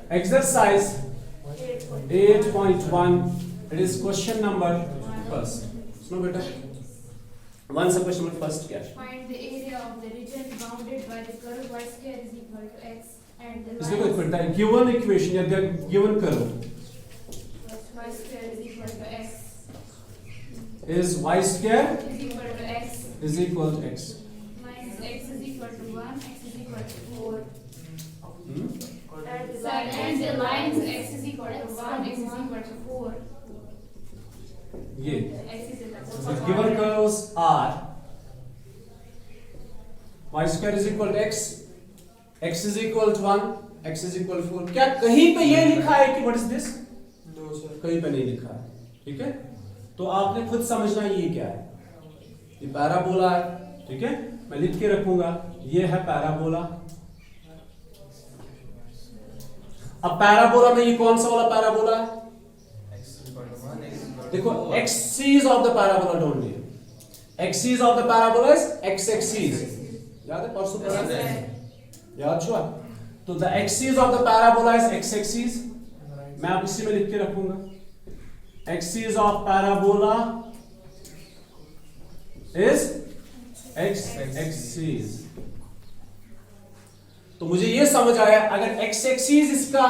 Exercise 8.1. It is question number first. सुनो बेटा, one से क्वेश्चन नंबर फर्स्ट क्या है? Find the area of the region bounded by the curve y square is equal to x and the इसमें कोई पड़ता है given equation या given curve y square is equal to x is y square is equal to x is equal to x. minus x is equal to 1, x is equal to 4. Hmm? And the lines x is equal to 1, x is equal to 4. ये X is equal the to given curves are y square is equal to x, x is equal to 1, x is equal to 4. क्या कहीं पे ये लिखा है कि what is this? No sir. कहीं पे नहीं लिखा है, ठीक है? तो आपने खुद समझना ये क्या है. ये पैराबोला है, ठीक है? मैं लिख के रखूंगा, ये है पैराबोला. अब पैराबोला में ये कौन सा वाला पैराबोला है? देखो axis of the parabola don't need. Axis of the parabola is x axis. याद है परसों पढ़ा था? याद छुआ? तो the axis of the parabola is x axis. मैं आप इसी में लिख के रखूंगा. Axis of parabola is x axis. तो मुझे ये समझ आया, अगर एक्स एक्सिस इसका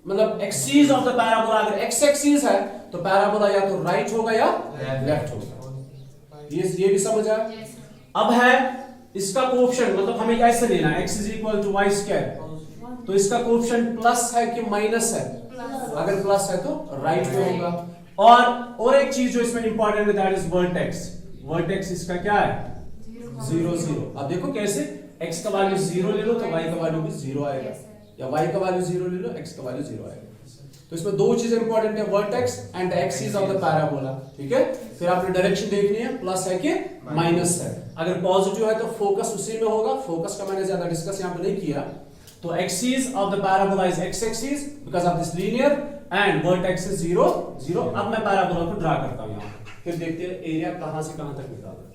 मतलब एक्सिस ऑफ द पैराबोला अगर एक्स एक्सिस है तो पैराबोला या तो राइट होगा या लेफ्ट होगा. ये भी समझ आया. Yes. अब है इसका कोएफिशिएंट, मतलब हमें ऐसे लेना है x is equal to Y square. तो इसका कोएफिशिएंट प्लस है कि माइनस है? अगर प्लस है तो राइट में होगा. और एक चीज जो इसमें इंपॉर्टेंट है दैट इज वर्टेक्स. वर्टेक्स इसका क्या है? 0 0. अब देखो कैसे x का वैल्यू 0 ले लो तो y का वैल्यू भी 0 आएगा, या y का वैल्यू 0 ले लो x का वैल्यू 0 आएगा. तो इसमें दो चीजें इंपॉर्टेंट है, vertex and axis of the parabola. ठीक है, फिर आपने डायरेक्शन देखनी है, प्लस है कि माइनस है. अगर पॉजिटिव है तो फोकस उसी में होगा. फोकस का मैंने ज्यादा डिस्कस यहां पे नहीं किया. तो axis of the parabola is x axis because of this linear and vertex is 0 0. अब मैं पैराबोला को ड्रा करता हूं यहां, फिर देखते हैं एरिया कहां से कहां तक निकालना है.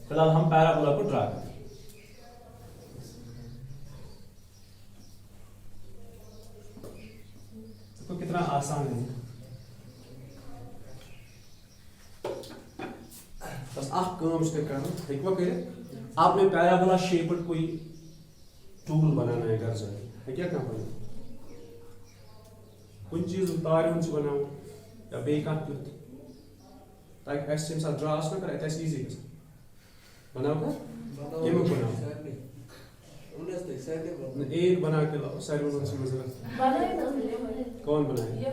फिलहाल हम पैराबोला को ड्रा करते हैं. तो कितना आसान है. बस आप काम से करना हेकवा करे. आपने पैराबोला शेप्ड कोई टूल बनाना है घर जाके, है क्या काम करना? कुछ चीज उतार उनसे बनाओ या बेका तुत ताकि ऐसे हम ड्रास ना करे ऐसे इजी बनाओ का ये में बनाओ. एक बना के लाओ सारे में से मजा. कौन बनाएगा?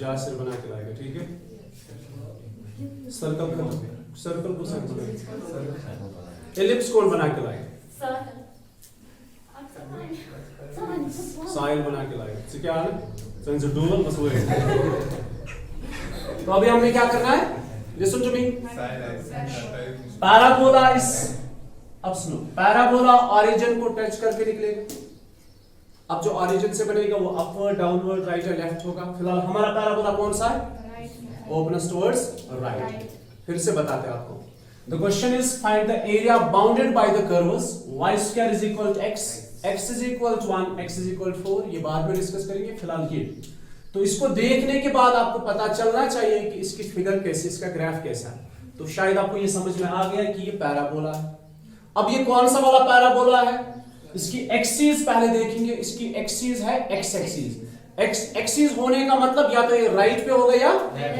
जासिर बना के लाएगा. ठीक है, सर्कल को बनाएगा. एलिप्स कौन बना के लाएगा? साइल बना के लाएगा. तो क्या है सेंसर डूबल बस वो है. तो अभी हमें क्या करना है? Listen to me. Parabola is, अब सुनो, पैराबोला ऑरिजिन को टच करके निकलेगा. अब जो ऑरिजिन से बनेगा वो अपवर्ड डाउनवर्ड राइट या लेफ्ट होगा. फिलहाल हमारा पैराबोला कौन सा है? Opens towards right. फिर से बताते हैं आपको. The question is find the area bounded by the curves y square is equal to x, x is equal to 1, x is equal to 4. ये बाद में डिस्कस करेंगे. फिलहाल ये तो इसको देखने के बाद आपको पता चलना चाहिए कि इसकी फिगर कैसे, इसका ग्राफ कैसा है. तो शायद आपको ये समझ में आ गया कि ये पैराबोला है. अब ये कौन सा वाला पैराबोला है? इसकी एक्सिस पहले देखेंगे. इसकी एक्सिस है एक्स एक्सिस. एक्सिस होने का मतलब या तो ये राइट पे होगा या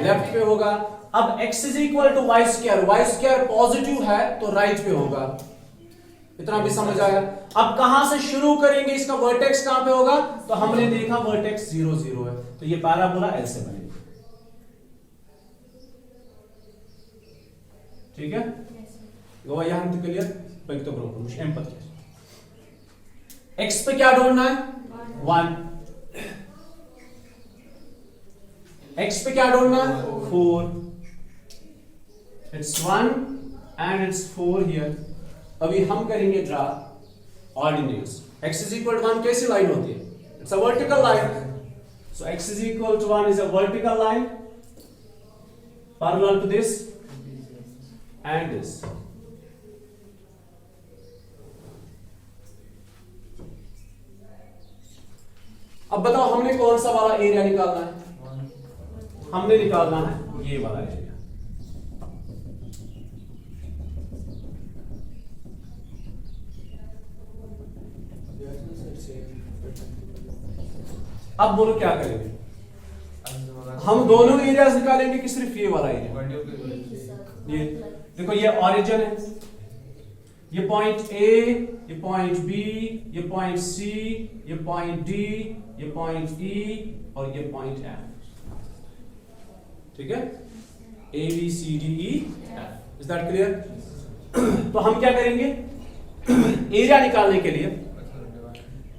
लेफ्ट पे होगा. अब x is equal to Y square. Y square positive है तो राइट पे होगा. इतना भी समझ आया. अब कहां से शुरू करेंगे? इसका वर्टेक्स कहां पे होगा? तो हमने देखा वर्टेक्स 0 0 है, तो ये पैराबोला ऐसे बनेगा. ठीक है, गोवा यहां तक क्लियर. तो मुझे एम्पथ x पे क्या ढूंढना है? 1. x पे क्या ढूंढना है? 4. It's 1 and it's 4 here. अभी हम करेंगे draw ordinates. x is equal to 1 कैसी लाइन होती है? It's a vertical line. So x is equal to 1 is a vertical line parallel to this and this. अब बताओ हमने कौन सा वाला एरिया निकालना है? हमने निकालना है ये वाला एरिया। अब बोलो क्या करेंगे? हम दोनों एरियाज निकालेंगे कि सिर्फ ये वाला एरिया? ये देखो ये ऑरिजिन है, ये पॉइंट ए, ये पॉइंट बी, ये पॉइंट सी, ये पॉइंट डी, ये पॉइंट ई और ये पॉइंट एफ। ठीक है, A B C D E F. Is that clear? तो हम क्या करेंगे एरिया निकालने के लिए?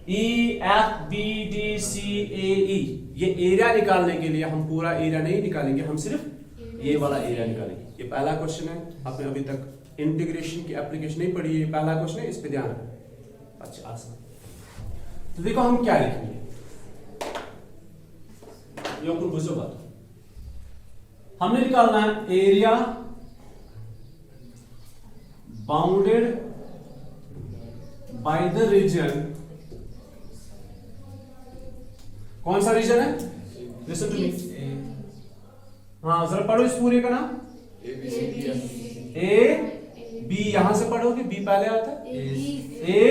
E F B D C A E, ये एरिया निकालने के लिए हम पूरा एरिया नहीं निकालेंगे, हम सिर्फ ये वाला एरिया निकालेंगे। ये पहला क्वेश्चन है, आपने अभी तक इंटीग्रेशन की एप्लीकेशन नहीं पढ़ी है, ये पहला क्वेश्चन है, इस पे ध्यान रखें। अच्छा आसान। तो देखो हम क्या लिखेंगे, ये कुछ बुझो बात। हमने निकालना है area bounded by the region. कौन सा रीजन है? Listen to me. हाँ जरा पढ़ो इस पूरे का नाम। ए बी, यहां से पढ़ोगे, बी पहले आता है। A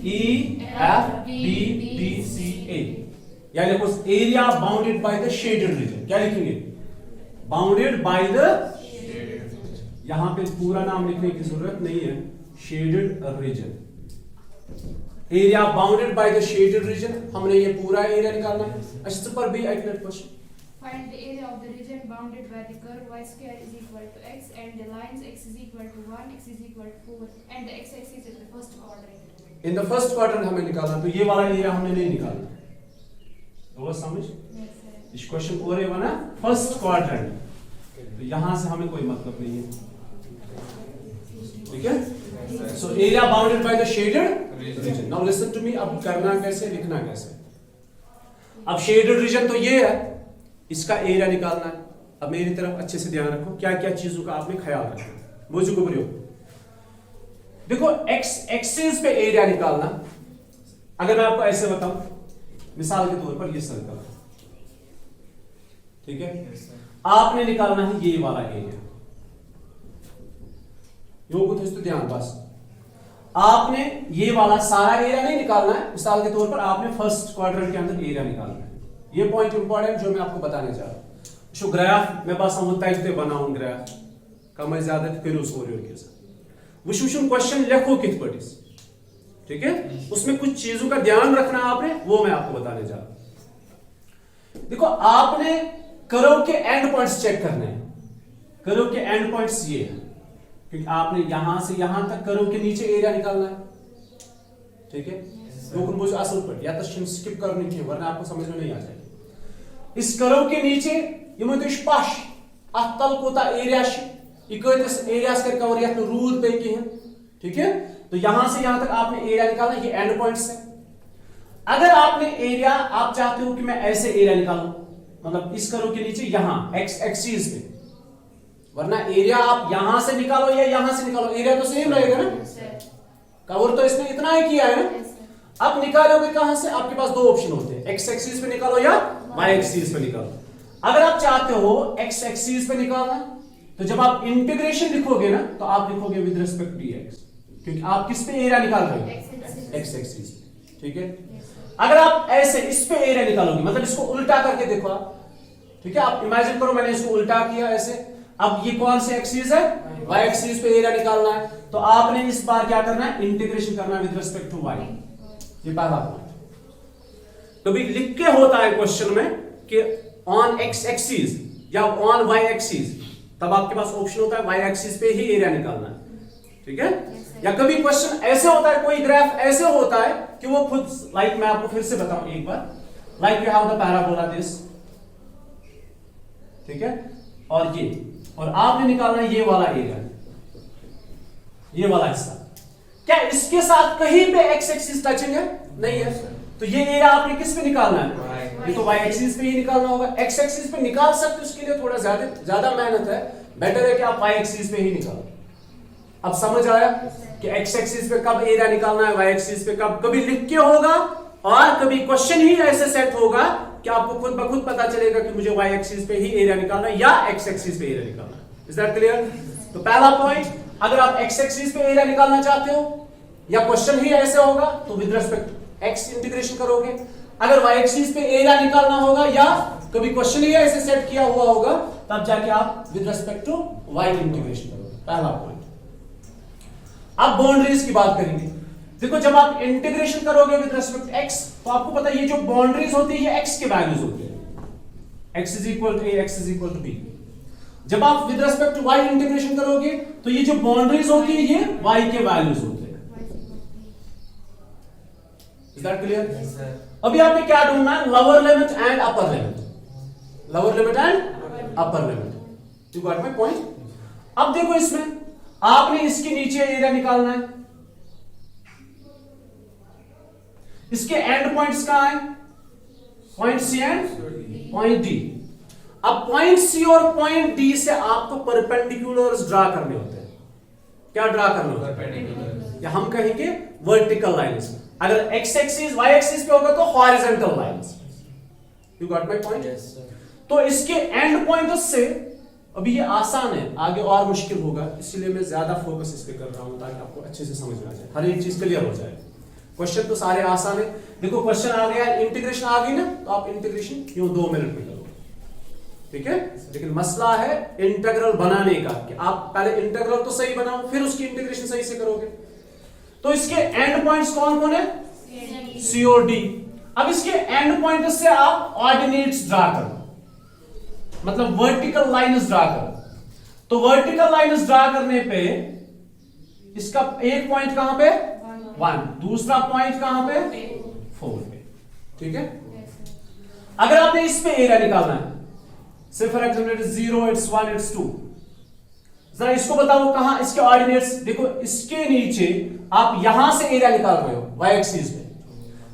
E F B D C A, या देखो area bounded by the shaded region. क्या लिखेंगे? बाउंडेड बाय द, यहां पे पूरा नाम लिखने की जरूरत नहीं है, shaded region. Area bounded by the shaded reason, हमने ये पूरा एरिया निकालना है। अच्छा पर भी एक minute question. Find the area of the region bounded by the curve y square is equal to x and the lines x is equal to 1, x is equal to 4 and the x axis is the first quadrant. In the first quadrant हमें निकालना, तो ये वाला area हमने नहीं निकालना। तो समझ? Yes, sir. इस क्वेश्चन को रे बना फर्स्ट क्वाड्रेंट, तो यहां से हमें कोई मतलब नहीं है। ठीक है, so area bounded by the shaded region. Now listen to me, अब करना कैसे, लिखना कैसे? अब शेडेड रीजन तो ये है, इसका एरिया निकालना है। अब मेरी तरफ अच्छे से ध्यान रखो, क्या क्या चीजों का आपने ख्याल रखना। मुझे को प्रयोग देखो, एक्स एक्सिस पे एरिया निकालना। अगर मैं आपको ऐसे बताऊं, मिसाल के तौर पर ये सर्कल, ठीक है, आपने निकालना है ये वाला एरिया। यो कुछ तो ध्यान, बस आपने ये वाला सारा एरिया नहीं निकालना है। मिसाल के तौर पर आपने फर्स्ट क्वाड्रेंट के अंदर एरिया निकालना है। ये पॉइंट इंपॉर्टेंट जो मैं आपको बताने जा रहा हूं। शो ग्राफ मैं बस हम तय बनाऊं ग्राफ कम ज्यादा करो सोरियो के साथ वुशुशुन क्वेश्चन लिखो कित पटिस। ठीक है, उसमें कुछ चीजों का ध्यान रखना आपने, वो मैं आपको बताने जा रहा हूं। देखो आपने कर्व के एंड पॉइंट्स चेक करने हैं। कर्व के एंड पॉइंट्स ये है, क्योंकि आपने यहां से यहां तक कर्व के नीचे एरिया निकालना है। ठीक है, लोगों मुझे असल पर या तो स्किप करनी चाहिए, वरना आपको समझ में नहीं आ जाएगा। इस कर्व के नीचे यम पश अत तल कोता एरिया एरिया कर कवर या तो रूद पे की है। ठीक है, तो यहां से यहां तक आपने एरिया निकालना, ये एंड पॉइंट्स है। अगर आपने एरिया, आप चाहते हो कि मैं ऐसे एरिया निकालूं, मतलब इस कर्व के नीचे यहां एक्स एक्सिस पे, वरना एरिया आप यहां से निकालो या यहां से निकालो, एरिया तो सेम रहेगा ना। कवर तो इसने इतना ही किया है ना। अब निकालोगे कहां से? आपके पास दो ऑप्शन होते हैं, एक्स एक्सिस पे निकालो या वाई एक्सिस पे निकालो। अगर आप चाहते हो एक्स एक्सिस पे निकालना, तो जब आप इंटीग्रेशन लिखोगे ना, तो आप लिखोगे विद रिस्पेक्ट टू एक्स, क्योंकि आप किस पे एरिया निकाल रहे हो? एक्स एक्सिस पे। ठीक है, अगर आप ऐसे इस पे एरिया निकालोगे, मतलब इसको उल्टा करके देखो आप। ठीक है, आप इमेजिन करो मैंने इसको उल्टा किया ऐसे। अब ये कौन सी एक्सिस है? वाई एक्सिस पे एरिया निकालना है, तो आपने इस बार क्या करना है? इंटीग्रेशन करना है विद रिस्पेक्ट टू वाई। ये पहला पॉइंट। तो भी लिख के होता है क्वेश्चन में कि ऑन एक्स एक्सिस या ऑन वाई एक्सिस, तब आपके पास ऑप्शन होता है वाई एक्सिस पे ही एरिया निकालना है। ठीक है, या कभी क्वेश्चन ऐसे होता है, कोई ग्राफ ऐसे होता है कि वो खुद, लाइक मैं आपको फिर से बताऊं एक बार, like you have the parabola this. ठीक है, और ये, और आपने निकालना है ये वाला एरिया, ये वाला हिस्सा। क्या इसके साथ कहीं पे एक्स एक्सिस टचिंग है? नहीं है, तो ये एरिया आपने किस पे निकालना है? ये तो वाई एक्सिस पे ही निकालना होगा। एक्स एक्सिस पे निकाल सकते, उसके लिए थोड़ा ज्यादा मेहनत है, बेटर है कि आप वाई एक्सिस पे ही निकालो। अब समझ आया कि एक्स एक्सिस पे कब एरिया निकालना है, वाई एक्सिस पे कब? कभी लिख के होगा और कभी क्वेश्चन ही ऐसे सेट होगा कि आपको खुद ब खुद पता चलेगा कि मुझे y एक्सिस पे ही एरिया निकालना है या x एक्सिस पे एरिया निकालना है। Is that clear? तो पहला पॉइंट, अगर आप x एक्सिस पे एरिया निकालना चाहते हो या क्वेश्चन ही ऐसे होगा तो विद रिस्पेक्ट x इंटीग्रेशन करोगे। अगर y एक्सिस पे एरिया निकालना होगा या कभी क्वेश्चन ही ऐसे सेट किया हुआ होगा तब जाके आप with respect to y integration करोगे। पहला पॉइंट। अब बाउंड्रीज की बात करेंगे। देखो जब आप इंटीग्रेशन करोगे विद रिस्पेक्ट x तो आपको पता है ये जो बाउंड्रीज होती है ये x के वैल्यूज होते हैं। x is equal to a, x is equal to b। जब आप with respect to y integration करोगे तो ये जो बाउंड्रीज होती है ये y के वैल्यूज होते हैं। Is that clear? अभी आपने क्या ढूंढना है? Lower limit and upper limit. Lower limit and upper limit. You got my point? अब देखो इसमें आपने इसके नीचे एरिया निकालना है। इसके एंड पॉइंट्स कहां है? Point C end point D. अब पॉइंट सी और पॉइंट डी से आपको परपेंडिकुलर्स ड्रा करने होते हैं। क्या ड्रा करना होता है? परपेंडिकुलर, या हम कहेंगे वर्टिकल लाइंस। अगर x एक्सिस y एक्सिस पे होगा तो horizontal lines. You got my point? तो इसके एंड पॉइंट्स से अभी ये आसान है, आगे और मुश्किल होगा, इसलिए मैं ज्यादा फोकस इस पे कर रहा हूं ताकि आपको अच्छे से समझ में आ जाए, हर एक चीज क्लियर हो जाए। क्वेश्चन तो सारे आसान है। देखो क्वेश्चन आ गया, इंटीग्रेशन आ गई ना, तो आप इंटीग्रेशन यूं 2 मिनट में करोगे, ठीक है। लेकिन मसला है इंटीग्रल बनाने का कि आप पहले इंटीग्रल तो सही बनाओ फिर उसकी इंटीग्रेशन सही से करोगे। तो इसके एंड पॉइंट्स कौन कौन है? सी और डी। अब इसके एंड पॉइंट से आप ऑर्डिनेट्स ड्रा करो, मतलब वर्टिकल लाइन्स ड्रा करो। तो वर्टिकल लाइन्स ड्रा करने पे इसका एक पॉइंट कहां पे? 1, दूसरा पॉइंट कहां पे? 4 पे, ठीक है। अगर आपने इस पे एरिया निकालना है, से for example it is 0, it's 1, it's 2, जरा इसको बताओ कहां इसके ऑर्डिनेट्स। देखो इसके नीचे आप यहां से एरिया निकाल रहे हो y एक्सिस पे,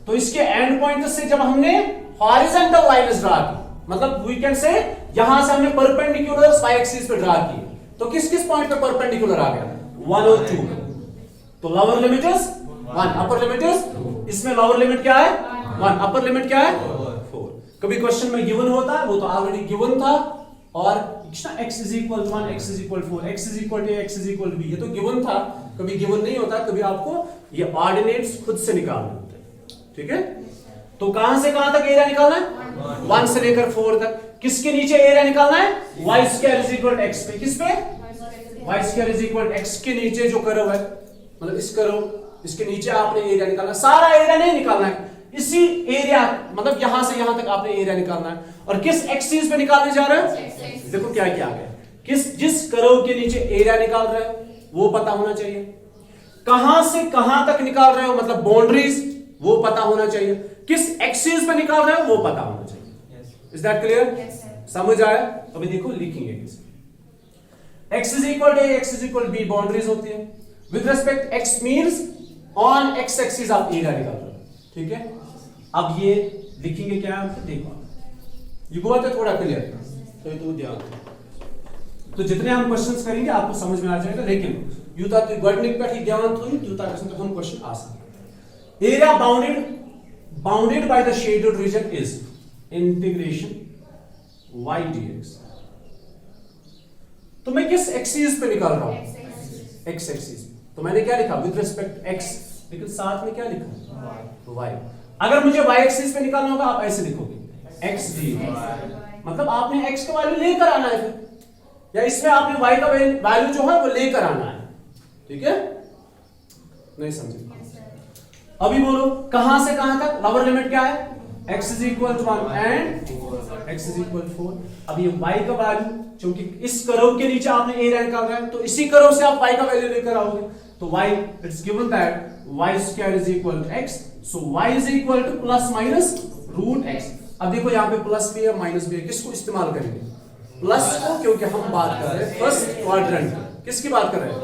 तो इसके एंड पॉइंट से जब हमने हॉरिजॉन्टल लाइन्स ड्रा की, मतलब वी कैन से यहां से हमने परपेंडिकुलर y एक्सिस पे ड्रा किए, तो किस किस पॉइंट पे परपेंडिकुलर आ गया? 1 और 2। तो lower limit is 1, upper limit is, इसमें लोअर लिमिट क्या है? 1, अपर लिमिट क्या है? 4। कभी क्वेश्चन में गिवन होता है, वो तो ऑलरेडी गिवन था, और x is equal 1, x is equal 4, x is equal a, x is equal b, ये तो गिवन था। कभी गिवन नहीं होता, कभी आपको ये ऑर्डिनेट्स खुद से निकालने होते हैं, ठीक है। तो कहां से कहां तक एरिया निकालना है? 1 से लेकर 4 तक। किसके नीचे एरिया निकालना है? y square is equal x पे। किस पे? y square is equal x के नीचे जो कर्व है, मतलब इस कर्व, इसके नीचे आपने एरिया निकालना। सारा एरिया नहीं निकालना है, इसी एरिया, मतलब यहां से यहां तक आपने एरिया निकालना है। और किस एक्सिस पे निकालने जा रहे हैं? देखो क्या क्या गया, जिस कर्व के नीचे एरिया निकाल रहे हो वो पता होना चाहिए, कहां से कहां तक निकाल रहे हो मतलब बाउंड्रीज वो पता होना चाहिए, किस एक्सिस पे निकाल रहे हो वो पता होना चाहिए। Is that clear? समझ आया? अभी देखो लिखेंगे कैसे। x is equal to a, x is equal b boundaries होती है। With respect x means on x axis आप एरिया निकाल रहे हो, ठीक है। अब ये लिखेंगे क्या? देखो ये बहुत है थोड़ा क्लियर, तो ध्यान। तो जितने हम क्वेश्चंस करेंगे आपको समझ में आ जाएगा, लेकिन यूता तो गणित पे ही ध्यान थोड़ी यूता कैसे तो हम क्वेश्चन आसान। Area bounded by the shaded region is integration y dx। तो मैं किस एक्सिस पे निकाल रहा हूं? x axis. तो मैंने क्या लिखा? विद रिस्पेक्ट x, लेकिन साथ में क्या लिखा? y। अगर मुझे y एक्सिस पे निकालना होगा आप ऐसे लिखोगे x dy, मतलब आपने x का वैल्यू लेकर आना है फिर, या इसमें आपने y का वैल्यू जो है वो लेकर आना है, ठीक है। नहीं समझे? अभी बोलो कहां से कहां तक? लोअर लिमिट क्या है? x is equal to 1 and x is equal 4। अब ये y का वैल्यू, क्योंकि इस कर्व के नीचे आपने एरिया निकाल रहा है, तो इसी कर्व से आप y का वैल्यू लेकर आओगे। तो y, it's given that y square is equal to x, so y is equal to plus minus root x। अब देखो यहाँ पे प्लस भी है माइनस भी है, किसको इस्तेमाल करेंगे? प्लस को, क्योंकि हम बात कर रहे हैं फर्स्ट क्वाड्रेंट। किसकी बात कर रहे हैं?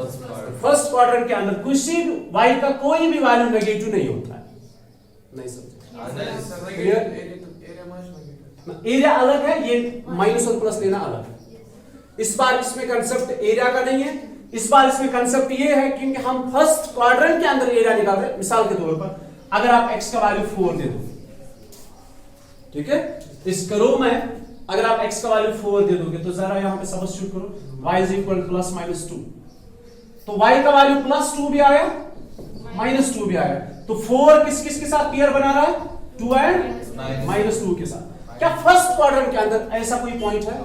फर्स्ट क्वाड्रेंट के अंदर किसी y का कोई भी वैल्यू नेगेटिव नहीं होता है। नहीं समझे? एरिया अलग है, ये माइनस और प्लस लेना अलग है। इस बार इसमें कंसेप्ट एरिया का नहीं है, इस बार इसमें कंसेप्ट ये है क्योंकि हम फर्स्ट क्वाड्रेंट के अंदर एरिया निकाल रहे हैं। मिसाल के तौर पर अगर आप x का वैल्यू 4 दे दो, ठीक है, इस करो में अगर आप x का वैल्यू 4 दे दोगे तो जरा यहां पे सब्स्टिट्यूट करो, y is equal plus minus 2, तो y का वैल्यू प्लस 2 भी आया, माइनस 2 भी आया, तो 4 किस किस के साथ पेयर बना रहा है, 2 एंड माइनस 2 के साथ। क्या फर्स्ट क्वाड्रेंट के अंदर ऐसा कोई पॉइंट है?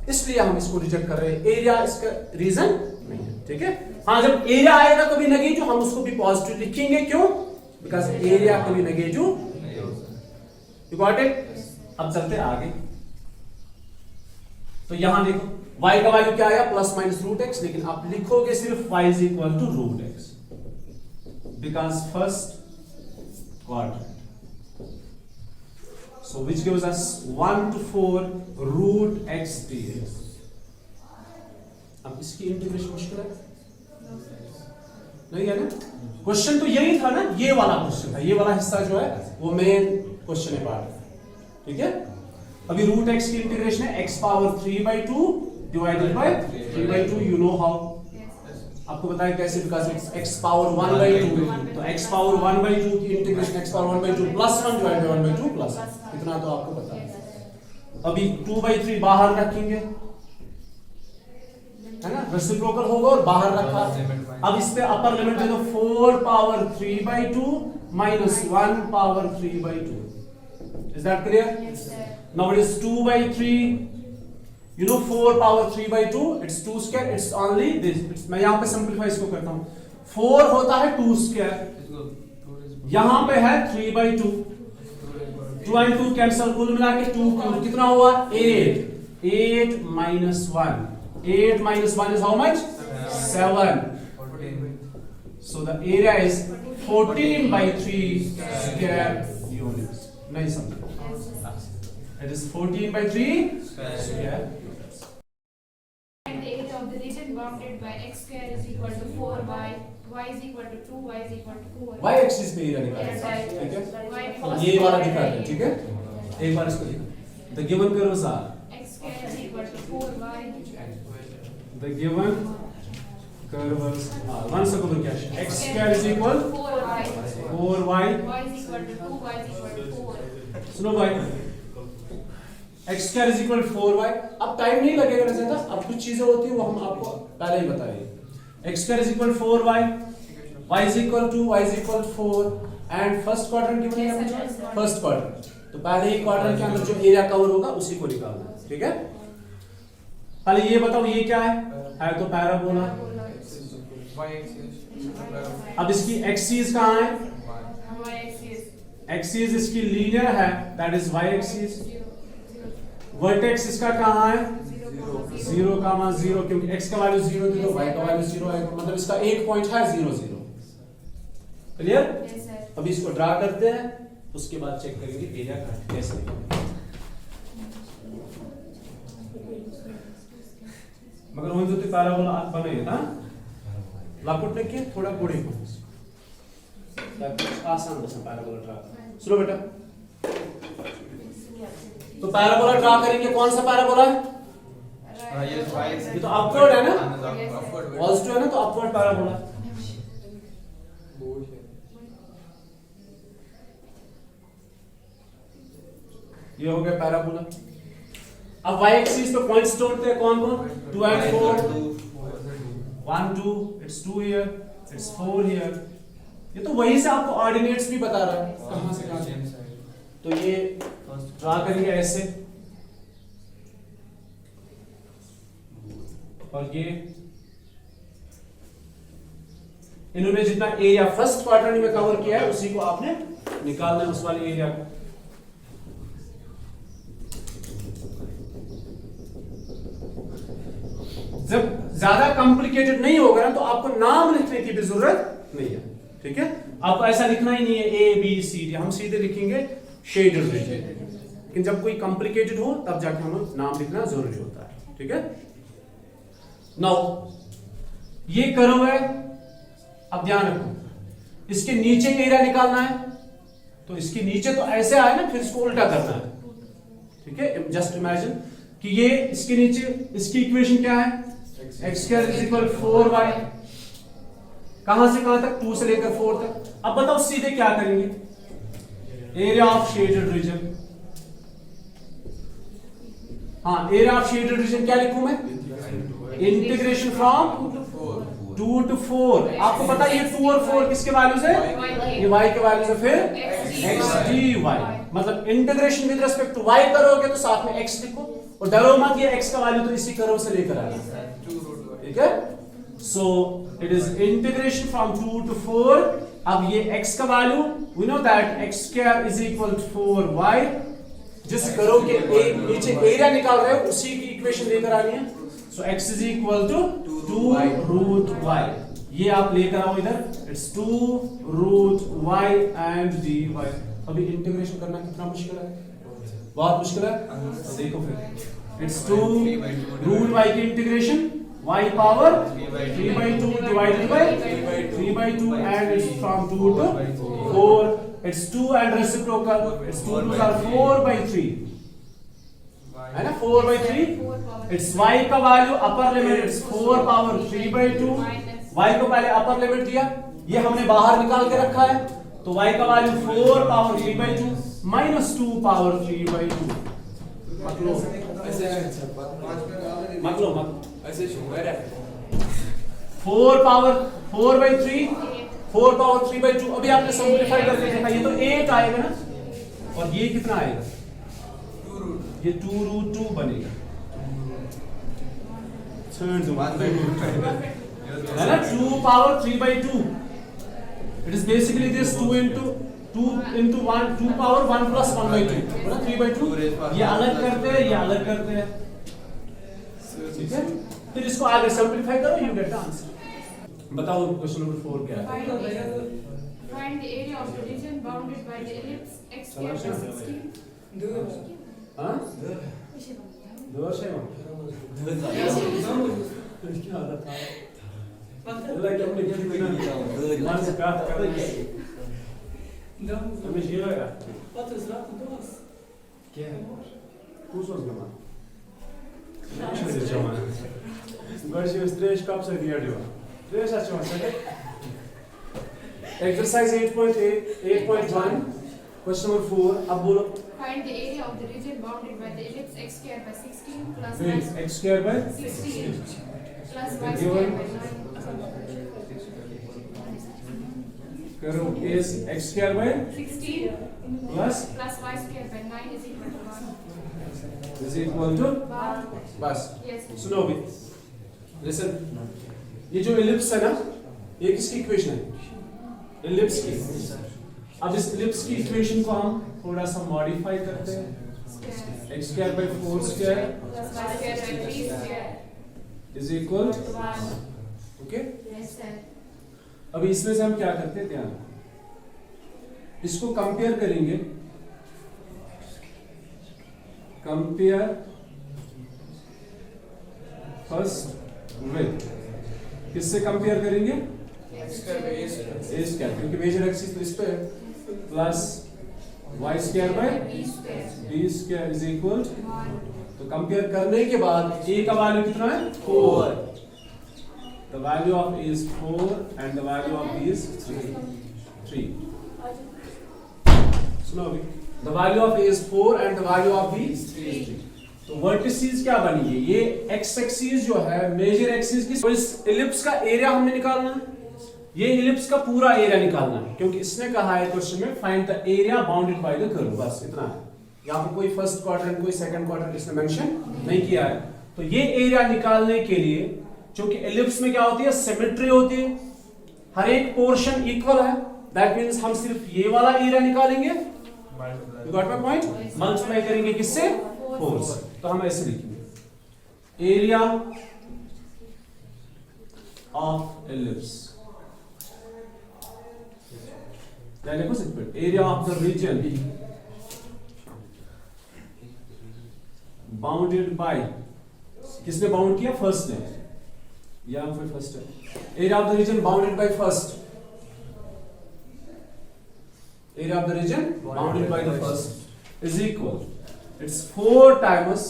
इसलिए हम इसको रिजेक्ट कर रहे हैं, एरिया इसका रीजन नहीं है, ठीक है। हाँ, जब एरिया आएगा कभी नेगेटिव हम उसको भी पॉजिटिव लिखेंगे, क्यों? बिकॉज एरिया कभी नेगेटिव, यू गॉट इट। अब चलते आगे, तो यहां देखो y का वैल्यू क्या आया, प्लस माइनस रूट एक्स, लेकिन आप लिखोगे सिर्फ y is equal to root X, because first quadrant, so which gives us 1 to 4 root x dx। अब इसकी इंटीग्रेशन मुश्किल है नहीं है ना? क्वेश्चन तो यही था ना, ये वाला क्वेश्चन था, ये वाला हिस्सा जो है वो मेन क्वेश्चन है पार्ट, ठीक है। अभी रूट x की इंटीग्रेशन है x power 3/2 divided by 3/2, you know how, आपको बताया कैसे, बिकॉज x पावर 1/2, तो x पावर 1/2 की integration x power 1/2 plus 1 divided by 1/2 plus, इतना तो आपको पता है। अभी 2/3 बाहर रखेंगे, है ना, रेसिप्रोकल होगा और बाहर रखा, अब इस पे अपर लिमिट दे दो, 4 power 3/2 minus 1 power 3/2, is that clear? Now it is 2/3, you know 4 power 3/2, it's 2 square, it's only this, मैं यहां पे सिंपलीफाई इसको करता हूं, 4 होता है 2 स्क्वायर, यहां पे है 3/2, 2 and 2 कैंसिल, कुल मिला के 2 कितना हुआ, 8 minus 1, 8 minus 1 is how much, 7, so the area is 14/3 square units। नहीं समझा, it is 14/3 square। And the area of the region bounded by x square is equal to 4y, y is equal to 2, y is equal to 4। y axis पे area निकालना है, ठीक है, ये वाला दिखा रहे हैं, ठीक है, एक बार इसको लिखो, the given curves are x square is equal to 4y, the given curves are, one second क्या है, x square is equal 4y, 4y, y is equal to 2, y is equal to 4। सुनो भाई, x square is equal to 4y, अब time नहीं लगेगा ना ज्यादा, अब कुछ चीजें होती है वो हम आपको पहले ही बताएंगे। x square is equal to 4y, y is equal to 4 and first quadrant given है मुझे, फर्स्ट क्वाड्रेंट, तो पहले ही क्वाड्रेंट के अंदर जो एरिया कवर होगा उसी को निकालना है, ठीक है। पहले ये बताओ ये क्या है तो पैराबोला, अब इसकी एक्सिस कहां है, एक्सिस इसकी लीनियर है, that is y axis, vertex इसका कहां है, 0,0, क्योंकि x का वैल्यू 0 दे दो, y का वैल्यू 0 आएगा, मतलब इसका एक पॉइंट है 0 0, क्लियर। अभी इसको ड्रा करते हैं, उसके बाद चेक करेंगे एरिया कैसे निकलेगा। मगर वही जो पैराबोला बने ना लाकुट ने किया थोड़ा बड़े को आसान बस पैराबोला ड्रा। सुनो बेटा, तो पैराबोला ड्रा करेंगे, कौन सा पैराबोला है, ये तो अपवर्ड है ना, पॉजिटिव है ना, तो अपवर्ड पैराबोला। ये हो गया पैराबोला। अब y एक्सिस पे पॉइंट्स जोड़ते हैं, कौन कौन, 2 and 4, 1 2, it's 2 here, it's 4 here। ये तो वहीं से आपको ऑर्डिनेट्स भी बता रहा है कहां से कहां, तो ये ड्रा करेंगे ऐसे, और ये इन्होंने जितना एरिया फर्स्ट क्वाड्रेंट में कवर किया है उसी को आपने निकालना है, उस वाले एरिया को। जब ज्यादा कॉम्प्लिकेटेड नहीं होगा ना तो आपको नाम लिखने की भी जरूरत नहीं है, ठीक है। आपको ऐसा लिखना ही नहीं है ए बी सी डी, हम सीधे लिखेंगे शेडेड रीजन, लेकिन जब कोई कॉम्प्लिकेटेड हो तब जाके हमें नाम लिखना जरूरी होता है, ठीक है। नाउ ये कर्व है, अब ध्यान रखो इसके नीचे एरिया निकालना है, तो इसके नीचे तो ऐसे आए ना, फिर इसको उल्टा करना है, ठीक है। जस्ट इमेजिन कि ये इसके नीचे, इसकी इक्वेशन क्या है, x² = 4y, कहां से कहां तक, 2 से लेकर 4 तक, अब बताओ सीधे क्या करेंगे, एरिया ऑफ शेडेड रीजन। हाँ, एरिया ऑफ शेडेड रीजन क्या लिखूं मैं, इंटीग्रेशन फ्रॉम 2 to 4। आपको पता है ये 2 और 4 किसके वैल्यूज है, ये y के वैल्यूज है, फिर x dy, मतलब integration with respect to y करोगे तो साथ में x लिखो, और डरो मत ये x का वैल्यू तो इसी कर्व से लेकर आना, ठीक है। So it is integration from 2 to 4। अब ये x का value we know that x square is equal to 4y, जिस कर्व के नीचे एरिया निकाल रहे हो उसी की इक्वेशन लेकर आनी है। सो x is equal to 2 root y, ये आप लेकर आओ इधर, it's 2 root y and dy। अभी इंटीग्रेशन करना कितना मुश्किल है, बहुत मुश्किल है। तो देखो फिर इट्स 2 root y की integration y power 3/2 divided by 3/2 and it's from 2 to 4, it's 2 and reciprocal, it's 2 to 4/3 है ना, 4/3। इट्स y का value upper limit it's 4 power 3/2, y को पहले अपर लिमिट दिया, ये हमने बाहर निकाल के रखा है, तो y का वैल्यू 4 पावर 3/2 माइनस 2 पावर 3/2। मतलब ऐसे 4 पावर 4/3 4 पावर 3/2। अभी आपने सिंपलीफाई करके देखा, ये तो 8 आएगा ना, और ये कितना आएगा, ये 2√2 बनेगा, है ना, 2 power 3/2। It is basically this 2 into 1, 2 power 1 plus 1/2, है ना, 3/2। ये अलग करते हैं, ये अलग करते हैं, ठीक है। फिर इसको आगे सिंपलीफाई करो, यू गेट द आंसर। बताओ क्वेश्चन नंबर 4 क्या है। Find the area of the region bounded by the ellipse x square by 16. हाँ, दो से क्या आदत है, मतलब कि हमने किसी दिन मान से प्राप्त कर लिया, हमें ये लगा Wat is dat de doos? कुछ सोच गया मैं जमाना बस ये स्ट्रेस कब से दिया दिया स्ट्रेस अच्छा है। Exercise 8.1 question number 4। अब बोलो, Find the area of the region bounded by the ellipse x square by 16 plus x square by 16 plus y square by 9. करो is x square by 16 plus plus y square by 9 is equal to 1. is equal to 1. बस Yes. सुनो भी, listen, ये जो ellipse है ना, ये किसकी इक्वेशन है, इलिप्स की। अब इस इलिप्स की इक्वेशन को हम थोड़ा सा मॉडिफाई करते हैं, x square by 4 square Plus y square by 3 square. is equal 1. Okay. Yes, sir. अभी इसमें से हम क्या करते हैं, ध्यान, इसको कंपेयर करेंगे, कंपेयर फर्स्ट विद, किससे कंपेयर करेंगे, ए स्क्वायर, क्योंकि मेजर एक्सिस तो इस पे plus Y square by b square. B square is equal. 1. तो कंपेयर करने के बाद ए का वैल्यू कितना है, 4, the value of a is 4 and the value of b is 3। सुनो अभी, the value of a is 4 and the value of b is 3। तो वर्टिसेस क्या बनी है, ये x एक्सिस जो है मेजर एक्सिस की, तो इस इलिप्स का एरिया हमने निकालना है, ये इलिप्स का पूरा एरिया निकालना है, क्योंकि इसने कहा है क्वेश्चन में find the area bounded by the curve, बस इतना है। यहाँ पे कोई फर्स्ट क्वाड्रेंट कोई सेकंड क्वाड्रेंट इसने मेंशन नहीं किया है। तो ये एरिया निकालने के लिए, क्योंकि एलिप्स में क्या होती है, सिमेट्री होती है, हर एक पोर्शन इक्वल है, दैट मींस हम सिर्फ ये वाला एरिया निकालेंगे, you got my point, multiply करेंगे किससे, 4 से। तो हम ऐसे लिखेंगे, एरिया ऑफ एलिप्स, लिखो simple, area of the region bounded bye, किसने बाउंड किया, फर्स्ट ने, या फिर फर्स्ट है, area of the region bounded by first, area of the region bounded by the first is equal, it's 4 times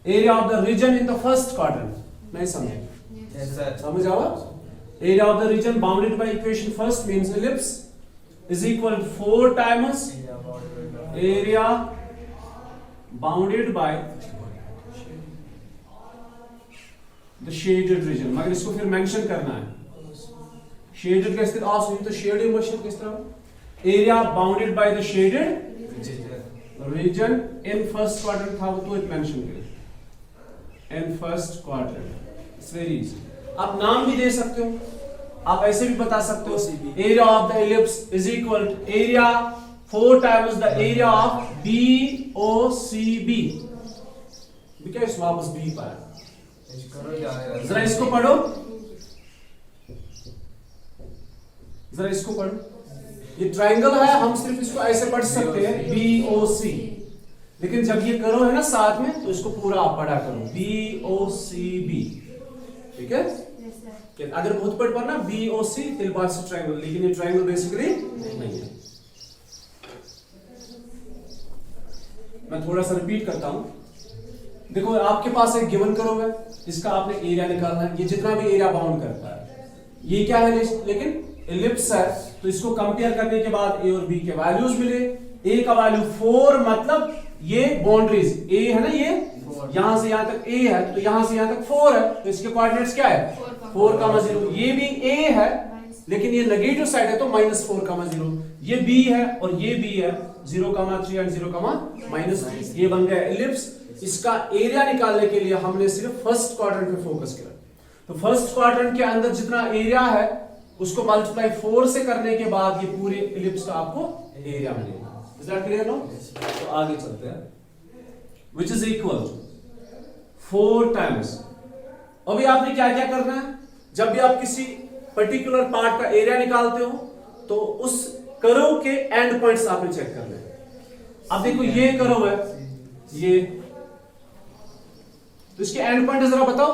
area of the region in the first quadrant. नहीं समझे, Yes, sir. समझ आओ, area of the region bounded by equation first means ellipse is equal to 4 times area bounded by the shaded region. मगर इसको फिर mention करना है. Shaded कैसे आप सुनिए तो shaded मशीन किस तरह area bounded by the shaded region in first quadrant था वो तो एक मेंशन करें in first quadrant. It's very easy. आप नाम भी दे सकते हो, आप ऐसे भी बता सकते हो area of the ellipse is equal to area 4 times the area of BOCB. क्या इस वापस B पर जरा इसको पढ़ो, जरा इसको पढ़ो. ये ट्रायंगल है, हम सिर्फ इसको ऐसे पढ़ सकते हैं BOC, लेकिन जब ये करो है ना साथ में तो इसको पूरा आप पढ़ा करो BOCB. ठीक है. अगर बहुत पढ़ पढ़ना BOC तिल बार से ट्रायंगल, लेकिन ये ट्रायंगल बेसिकली नहीं है. मैं थोड़ा सा रिपीट करता हूं. देखो आपके पास एक गिवन कर्व है, इसका आपने एरिया निकालना है. ये जितना भी एरिया बाउंड करता है ये क्या है, लेकिन एलिप्स है, तो इसको कंपेयर करने के बाद ए और बी के वैल्यूज मिले. ए का वैल्यू 4, मतलब ये बाउंड्रीज ए है ना, ये यहां से यहां तक ए है, तो यहां से यहां तक 4 है, तो इसके कोऑर्डिनेट्स क्या है 4,0. ये भी ए है लेकिन ये नेगेटिव साइड है तो -4,0. ये बी है और ये बी है 0,3 एंड 0,-3. ये बन गया एलिप्स. इसका एरिया निकालने के लिए हमने सिर्फ फर्स्ट क्वाड्रेंट पे फोकस किया. तो फर्स्ट क्वाड्रेंट के अंदर जितना एरिया है उसको मल्टीप्लाई 4 से करने के बाद ये पूरे एलिप्स का आपको एरिया मिलेगा. Is that clear no? तो आगे चलते हैं. Which is equal to 4 times. अभी आपने क्या क्या करना है, जब भी आप किसी पर्टिकुलर पार्ट का एरिया निकालते हो तो उस कर्व के एंड पॉइंट्स आपने चेक करने हैं. अब देखो ये कर्व है, ये तो इसके एंड पॉइंट जरा बताओ.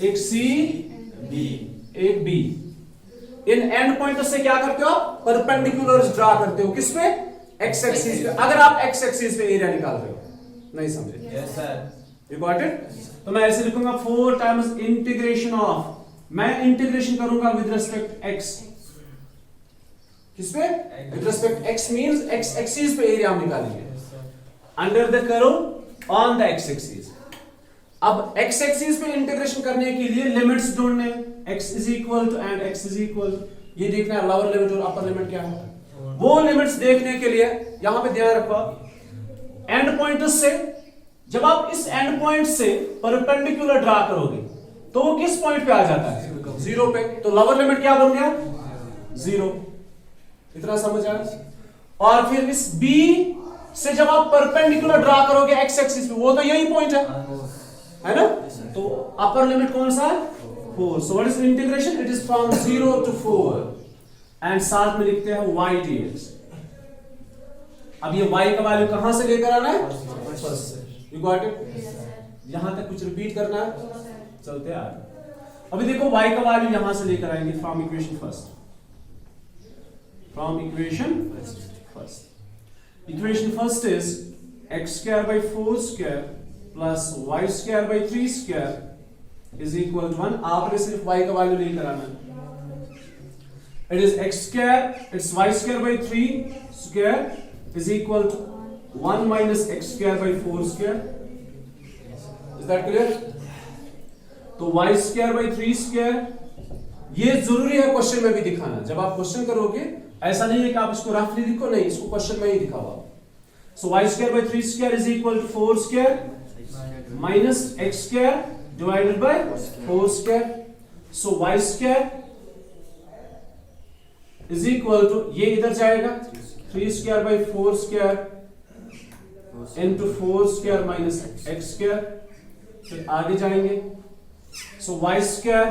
एक C, एक B. इन एंड पॉइंट से क्या करते हो आप, परपेंडिकुलर्स ड्रा करते हो. किस पे, एक्स एक्सिस पे. अगर आप एक्स एक्सिस पे एरिया निकाल रहे हो, नहीं समझे? Yes sir. You got it? तो मैं ऐसे लिखूंगा 4 टाइम्स इंटीग्रेशन ऑफ, मैं इंटीग्रेशन करूंगा विद रिस्पेक्ट x. किस पे, with respect x means x axis पे एरिया हम निकालेंगे under the curve on the x axis. अब x एक्सिस पे इंटीग्रेशन करने के लिए लिमिट्स ढूंढने, x is equal to and x is equal, ये देखना है लोअर लिमिट और अपर लिमिट क्या है. वो लिमिट्स देखने के लिए यहां पे ध्यान रखो एंड पॉइंट से, जब आप इस एंड पॉइंट से परपेंडिकुलर ड्रा करोगे तो वो किस पॉइंट पे आ जाता है, 0 पे. तो लोअर लिमिट क्या बन गया 0. इतना समझ आया? और फिर इस B से जब आप परपेंडिकुलर ड्रा करोगे x एक्सिस पे, वो तो यही पॉइंट है ना. तो अपर लिमिट कौन सा है 4. So what is integration, it is from 0 to 4 and साथ में लिखते हैं y dx. अब ये y का वैल्यू कहां से लेकर आना है, फर्स्ट से. You got it? यहां तक कुछ रिपीट करना है, चलते आगे. अभी देखो y का वैल्यू यहां से लेकर आएंगे from equation first. From equation first. Equation first is x square by 4 square plus y square by 3 square is equal to 1. आपने सिर्फ y का वैल्यू लेकर आना है. It is x square, it's y square by 3 square is equal to 1 minus x square by 4 square. Is that clear? तो y square by 3 square, ये जरूरी है क्वेश्चन में भी दिखाना. जब आप क्वेश्चन करोगे ऐसा नहीं है कि आप इसको रफली लिखो, नहीं, इसको क्वेश्चन में ही दिखाओ. सो y square by 3 square is equal to 4 square minus x square divided by 4 square. So y square is equal to, ये इधर जाएगा 3 square by 4 square into 4 square minus x square. फिर आगे जाएंगे. So y square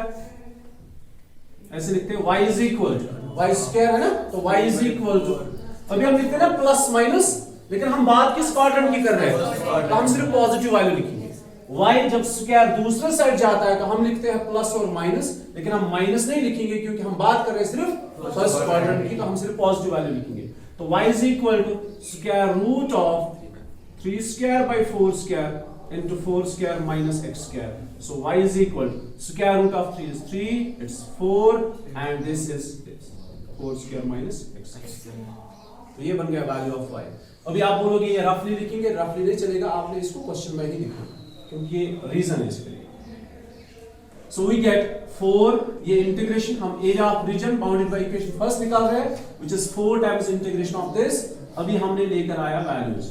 ऐसे लिखते हैं, y is equal to, y square है ना, तो y is equal to, अभी हम लिखते हैं ना प्लस माइनस, लेकिन हम बात किस क्वाड्रेंट की कर रहे हैं, तो हम सिर्फ पॉजिटिव वैल्यू लिखेंगे. y जब स्क्वायर दूसरे साइड जाता है तो हम लिखते हैं प्लस और माइनस, लेकिन हम माइनस नहीं लिखेंगे क्योंकि हम बात कर रहे हैं सिर्फ फर्स्ट क्वाड्रेंट की, तो हम सिर्फ पॉजिटिव वैल्यू लिखेंगे. तो y is equal to square root of 3 square by 4 square into 4 square minus x square. So y is equal to square root of 3 is 3, it's 4, and this is this. 4 square minus x। तो ये बन गया value of y। अभी आप बोलोगे ये रफली लिखेंगे, रफली नहीं चलेगा, आपने इसको क्वेश्चन में ही लिखना क्योंकि ये रीजन है इसके लिए। सो वी गेट 4, ये इंटीग्रेशन हम area of reason bounded by equation first निकाल रहे हैं which is 4 times integration of this. अभी हमने लेकर आया वैल्यूज,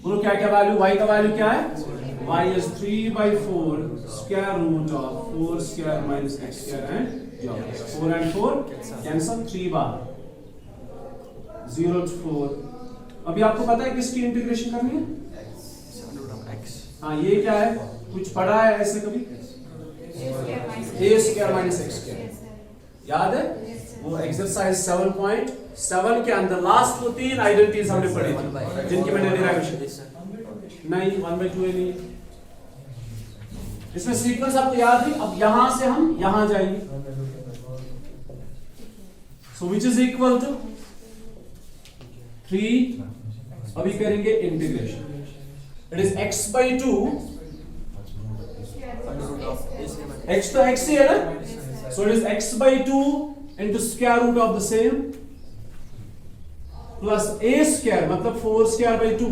बोलो क्या क्या वैल्यू, y का वैल्यू क्या है, y is 3/4 square root of 4 square minus x square and 4 and 4 cancel, 3 bar 0 to 4। अभी आपको पता है किसकी इंटीग्रेशन करनी है, हाँ ये क्या है, कुछ पढ़ा है ऐसे कभी, a square minus x square, याद है वो एक्सरसाइज 7.7 के अंदर लास्ट वो 3 आइडेंटिटीज हमने पढ़ी थी जिनकी मैंने डेरिवेशन नहीं 1/2 नहीं, इसमें सीक्वेंस आपको याद नहीं। अब यहां से हम यहां जाएंगे, सो विच इज इक्वल टू 3, अभी करेंगे integration, it is x/2, x तो x ही है ना, सो it is x/2 into square root of the same plus a square मतलब 4 square by 2,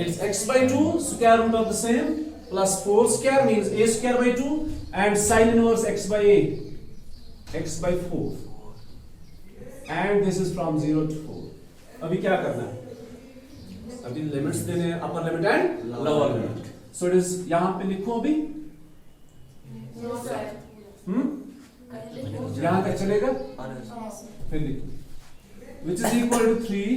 it's x/2 square root of the same plus 4 square means a square by 2 and sin inverse x/a, x/4, and this is from 0 to 4। अभी क्या करना है, अभी limits देने हैं, upper limit and lower limit. So it is यहां पे लिखो अभी, यहां तक चलेगा, फिर लिखो विच इज इक्वल टू 3,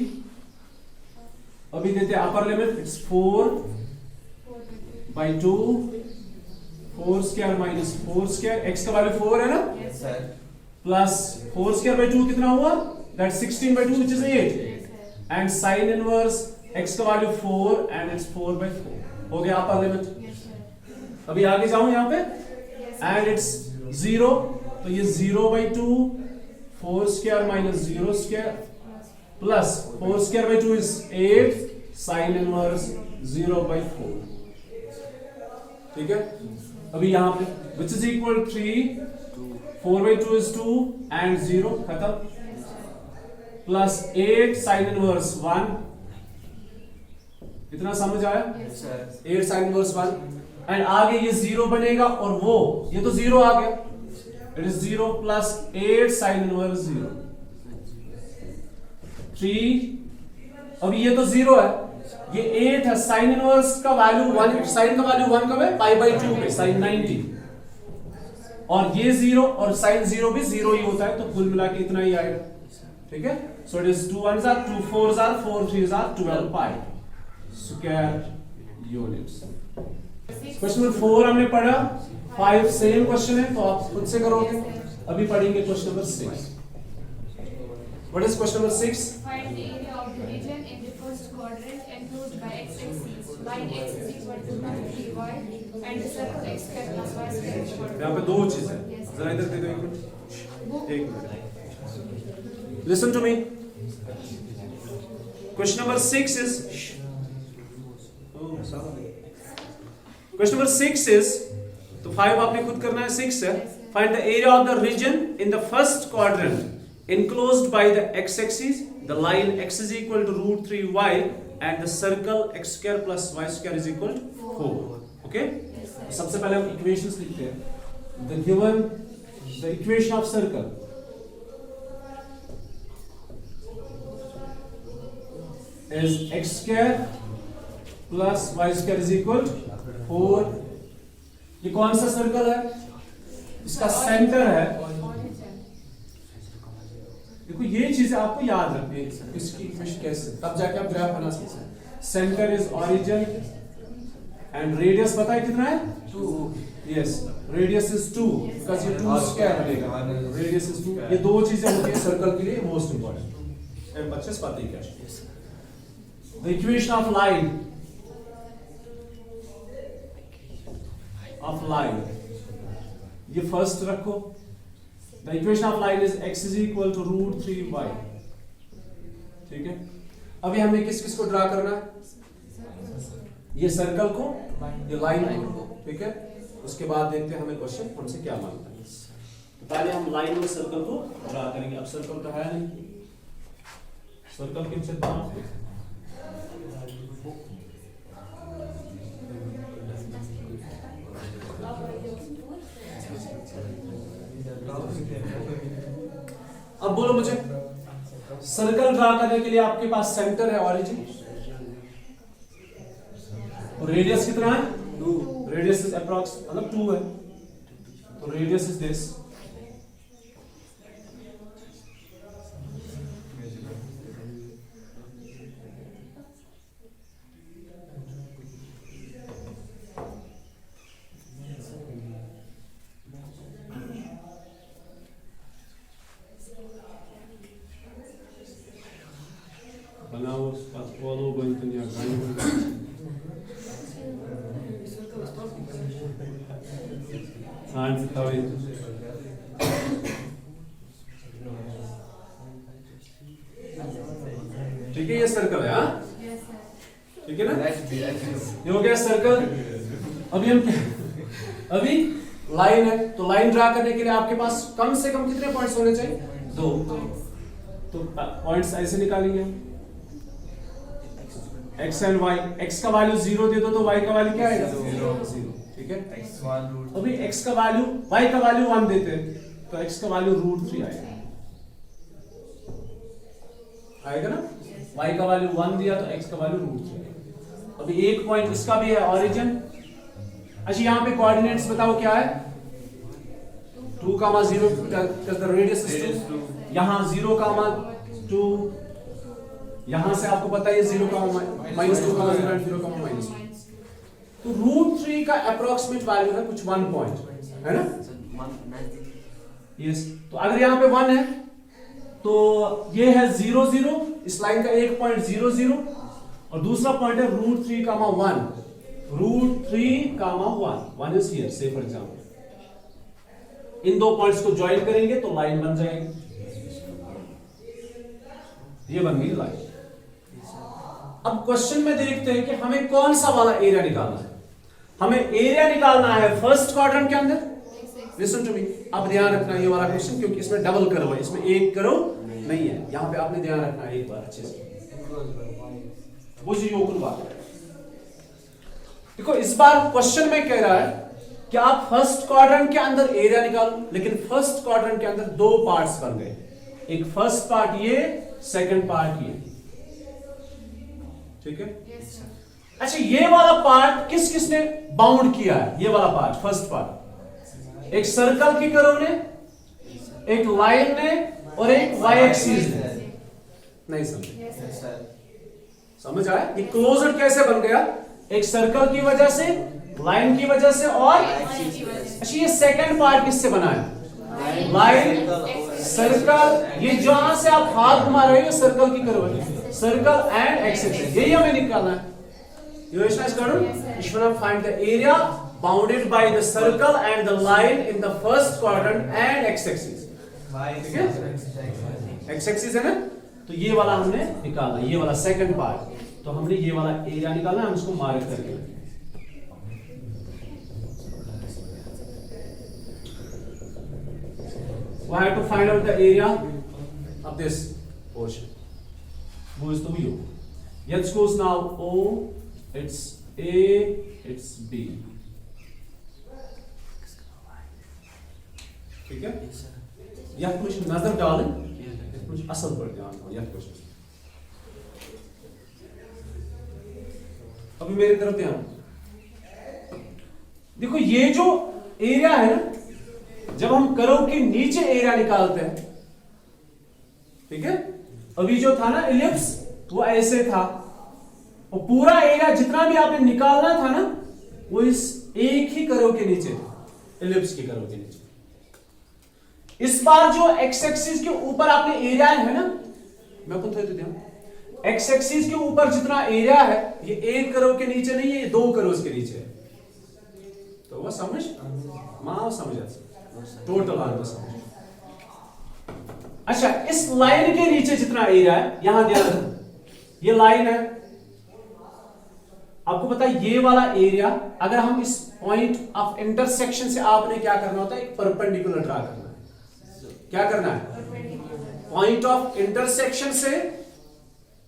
अभी देते हैं upper limit, it's 4/2 4 square minus 4 square, x का वैल्यू 4 है ना, प्लस 4 स्क्वायर बाय 2 कितना हुआ, that 16/2 which is 8, and sine inverse x का वैल्यू 4 एंड इट्स 4/4 हो गया अपर लिमिट। अभी आगे जाऊं यहां पे, एंड इट्स 0, तो ये 0/2 4 square minus 0 square plus 4 square by 2 is 8 sine inverse 0/4, ठीक है। अभी यहां पे which is equal 3, 4/2 is 2 and 0 खत्म, प्लस 8 साइन इनवर्स 1, इतना समझ आया, 8 साइन इनवर्स 1, एंड आगे ये 0 बनेगा और वो ये तो 0 आ गया, it is 0 plus 8 sine inverse 0, 3, अभी ये तो 0 है, ये 8 है, साइन इनवर्स का वैल्यू 1, साइन का वैल्यू 1 कब है, π/2 पे, साइन 90, और ये 0 और साइन 0 भी 0 ही होता है, तो कुल मिला के इतना ही आएगा, ठीक है। So it is 2 1s are 2 4s are 4 3s are 12 pi square units. Question number 4 हमने पढ़ा, 5 सेम क्वेश्चन है तो आप खुद से करोगे। अभी पढ़ेंगे question number 6। What is question number 6? Find the area of the region in the first quadrant enclosed by x-axis. Line x is equal to 3y and the circle x square plus y square is equal to। यहाँ पे दो चीज है, जरा इधर दे दो एक minute, एक minute, listen to me. Question number 6 is, question number 6 is, तो 5 आपने खुद करना है, 6 है, find the area of the region in the first quadrant enclosed by the x-axis, the line x is equal to √3y and the circle x square plus y square is equal to 4. Okay? सबसे पहले हम equations लिखते हैं। The given the equation of circle is x square plus y square is equal to 4। ये कौन सा circle है? इसका सेंटर है, देखो ये चीजें आपको याद रखनी है, इसकी इक्वेशन कैसे, तब जाके आप ग्राफ बना सकते हैं। Centre is origin and radius पता है कितना है, 2, यस, रेडियस इज 2 बिकॉज़ ये 2 स्क्वायर बनेगा, रेडियस इज 2। ये दो चीजें होती है सर्कल के लिए मोस्ट इंपॉर्टेंट, एंड बच्चे पता ही क्या है। द इक्वेशन ऑफ लाइन, ये फर्स्ट रखो। The equation of line is x is equal to √3y, ठीक है। अभी हमें किस किस को ड्रा करना है, ये सर्कल को, ये लाइन को, ठीक है। उसके बाद देखते हैं हमें क्वेश्चन हमसे क्या मांगता है। पहले हम लाइन में सर्कल को ड्रा करेंगे। अब सर्कल तो है नहीं, सर्कल किन से बनाओ? अब बोलो मुझे, सर्कल ड्रा करने के लिए आपके पास सेंटर है, ऑरिजिन, और रेडियस कितना है? 2। रेडियस इज अप्रॉक्स मतलब 2 है, तो रेडियस इज दिस। बनाओ फॉलो बनते हैं हाँ ठीक है, ये सर्कल है। हाँ ठीक है ना, ये हो गया सर्कल। अभी हम अभी लाइन है, तो लाइन ड्रा करने के लिए आपके पास कम से कम कितने पॉइंट्स होने चाहिए? 2। तो पॉइंट्स ऐसे निकालेंगे हम, x एंड y। x का वैल्यू 0 दे दो तो y का वैल्यू क्या आएगा? 0। ठीक है, अभी x का वैल्यू, y का वैल्यू 1 देते हैं तो x का वैल्यू √3 आएगा, आएगा ना? y का वैल्यू 1 दिया तो x का वैल्यू √3 आएगा। अभी एक पॉइंट इसका भी है, ऑरिजिन। अच्छा, यहाँ पे कोऑर्डिनेट्स बताओ क्या है? 2, 0 because the radius is 2। यहाँ 0, 2, यहां से आपको पता है -2, 0, 0, -2। तो √3 का अप्रोक्सीमेट वैल्यू है कुछ 1 पॉइंट, है ना? यस, तो अगर यहाँ पे 1 है तो ये है 0, 0, इस लाइन का एक पॉइंट 0, 0, और दूसरा पॉइंट है √3, 1। √3, 1 इज हियर, से फॉर एग्जांपल इन दो पॉइंट्स को ज्वाइन करेंगे तो लाइन बन जाएगी, ये बन गई लाइन। अब क्वेश्चन में देखते हैं कि हमें कौन सा वाला एरिया निकालना है। हमें एरिया निकालना है फर्स्ट क्वाड्रेंट के अंदर। लिसन टू मी, अब ध्यान रखना ये वाला क्वेश्चन, क्योंकि इसमें डबल करो है, इसमें एक करो नहीं है, यहां पे आपने ध्यान रखना है एक बार अच्छे से। बुझियो कुल बात। देखो इस बार क्वेश्चन में कह रहा है कि आप फर्स्ट क्वाड्रेंट के अंदर एरिया निकालो, लेकिन फर्स्ट क्वाड्रेंट के अंदर 2 पार्ट्स बन गए, एक फर्स्ट पार्ट ये, सेकंड पार्ट ये। ठीक है, अच्छा ये वाला पार्ट किस किसने बाउंड किया है? ये वाला पार्ट, फर्स्ट पार्ट, एक सर्कल की कर्व ने, एक लाइन ने, और एक y एक्सिस ने। नहीं समझ आया? ये क्लोज्ड कैसे बन गया? एक सर्कल की वजह से, लाइन की वजह से, और अच्छा ये सेकंड पार्ट किससे बना है? लाइन, सर्कल, ये जहां से आप हाथ घुमा रहे हो सर्कल की कर्व है, सर्कल एंड एक्स एक्सिस, यही हमें निकालना है। Ich will find the area bounded by the circle and the line in the first quadrant and x-axis। ठीक है, x-axis है ना, तो ये वाला हमने निकालना, ये वाला सेकंड पार्ट, तो हमने ये वाला एरिया निकालना, हम इसको मार्क करके we have to find out the area of this portion. Wo ist du? Jetzt goes now O, it's A, it's B. ठीक है, यह कुछ नजर डालें, कुछ असल पर ध्यान दो। यह कुछ अभी मेरी तरफ ध्यान देखो, ये जो एरिया है ना, जब हम कर्व के नीचे एरिया निकालते हैं, ठीक है, अभी जो था ना इलिप्स, वो ऐसे था, और पूरा एरिया जितना भी आपने निकालना था ना, वो इस एक ही कर्व के नीचे, इलिप्स के कर्व के नीचे। इस बार जो एक्स एक्सिस के ऊपर आपने एरिया है ना, मैं आपको थोड़ी ध्यान, एक्स एक्सिस के ऊपर जितना एरिया है, ये एक कर्व के नीचे नहीं है, ये 2 कर्व्स के नीचे है। तो वो समझ मां समझ टोटल आंसर समझ। अच्छा, इस लाइन के नीचे जितना एरिया है, यहां ध्यान रखो, ये लाइन है, आपको पता है ये वाला एरिया, अगर हम इस पॉइंट ऑफ इंटरसेक्शन से, आपने क्या करना होता है, एक परपेंडिकुलर ड्रा करना है। क्या करना है? पॉइंट ऑफ इंटरसेक्शन से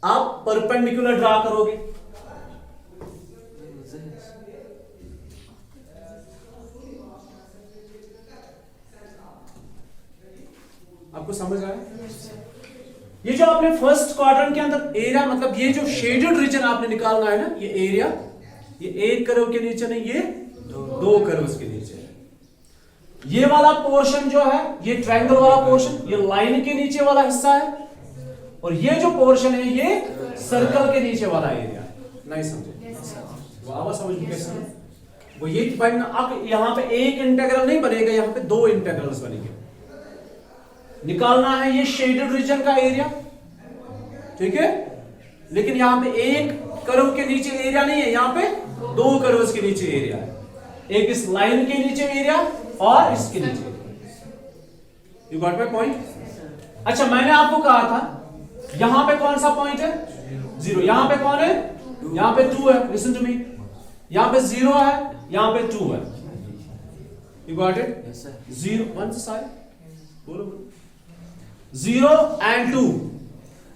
आप परपेंडिकुलर ड्रा करोगे। आपको समझ आया? ये जो आपने फर्स्ट क्वाड्रेंट के अंदर एरिया, मतलब ये जो शेडेड रीजन आपने निकालना है ना, ये एरिया, ये एक कर्व के नीचे नहीं, ये दो कर्व्स के नीचे है। ये वाला पोर्शन जो है, ये ट्रायंगल वाला पोर्शन, ये लाइन के नीचे वाला हिस्सा है, और ये जो पोर्शन है ये सर्कल के नीचे वाला एरिया है। नहीं समझे? वो आवाज समझ में कैसे? वो ये बनना, अब यहां पे एक इंटीग्रल नहीं बनेगा, यहां पे दो इंटीग्रल्स बनेंगे। निकालना है ये शेडेड रीजन का एरिया, ठीक है, लेकिन यहां पे एक कर्व के नीचे एरिया नहीं है, यहां पे दो कर्व्स के नीचे एरिया है, एक इस लाइन के नीचे एरिया और इसके नीचे। You got my point? अच्छा, मैंने आपको कहा था यहां पे कौन सा पॉइंट है? 0। यहां पे कौन है? यहां पे 2 है। लिसन टू मी, यहां पे 0 है, यहां पे 2 है। You got it? 0 1 से सारे बोलो 0 and 2।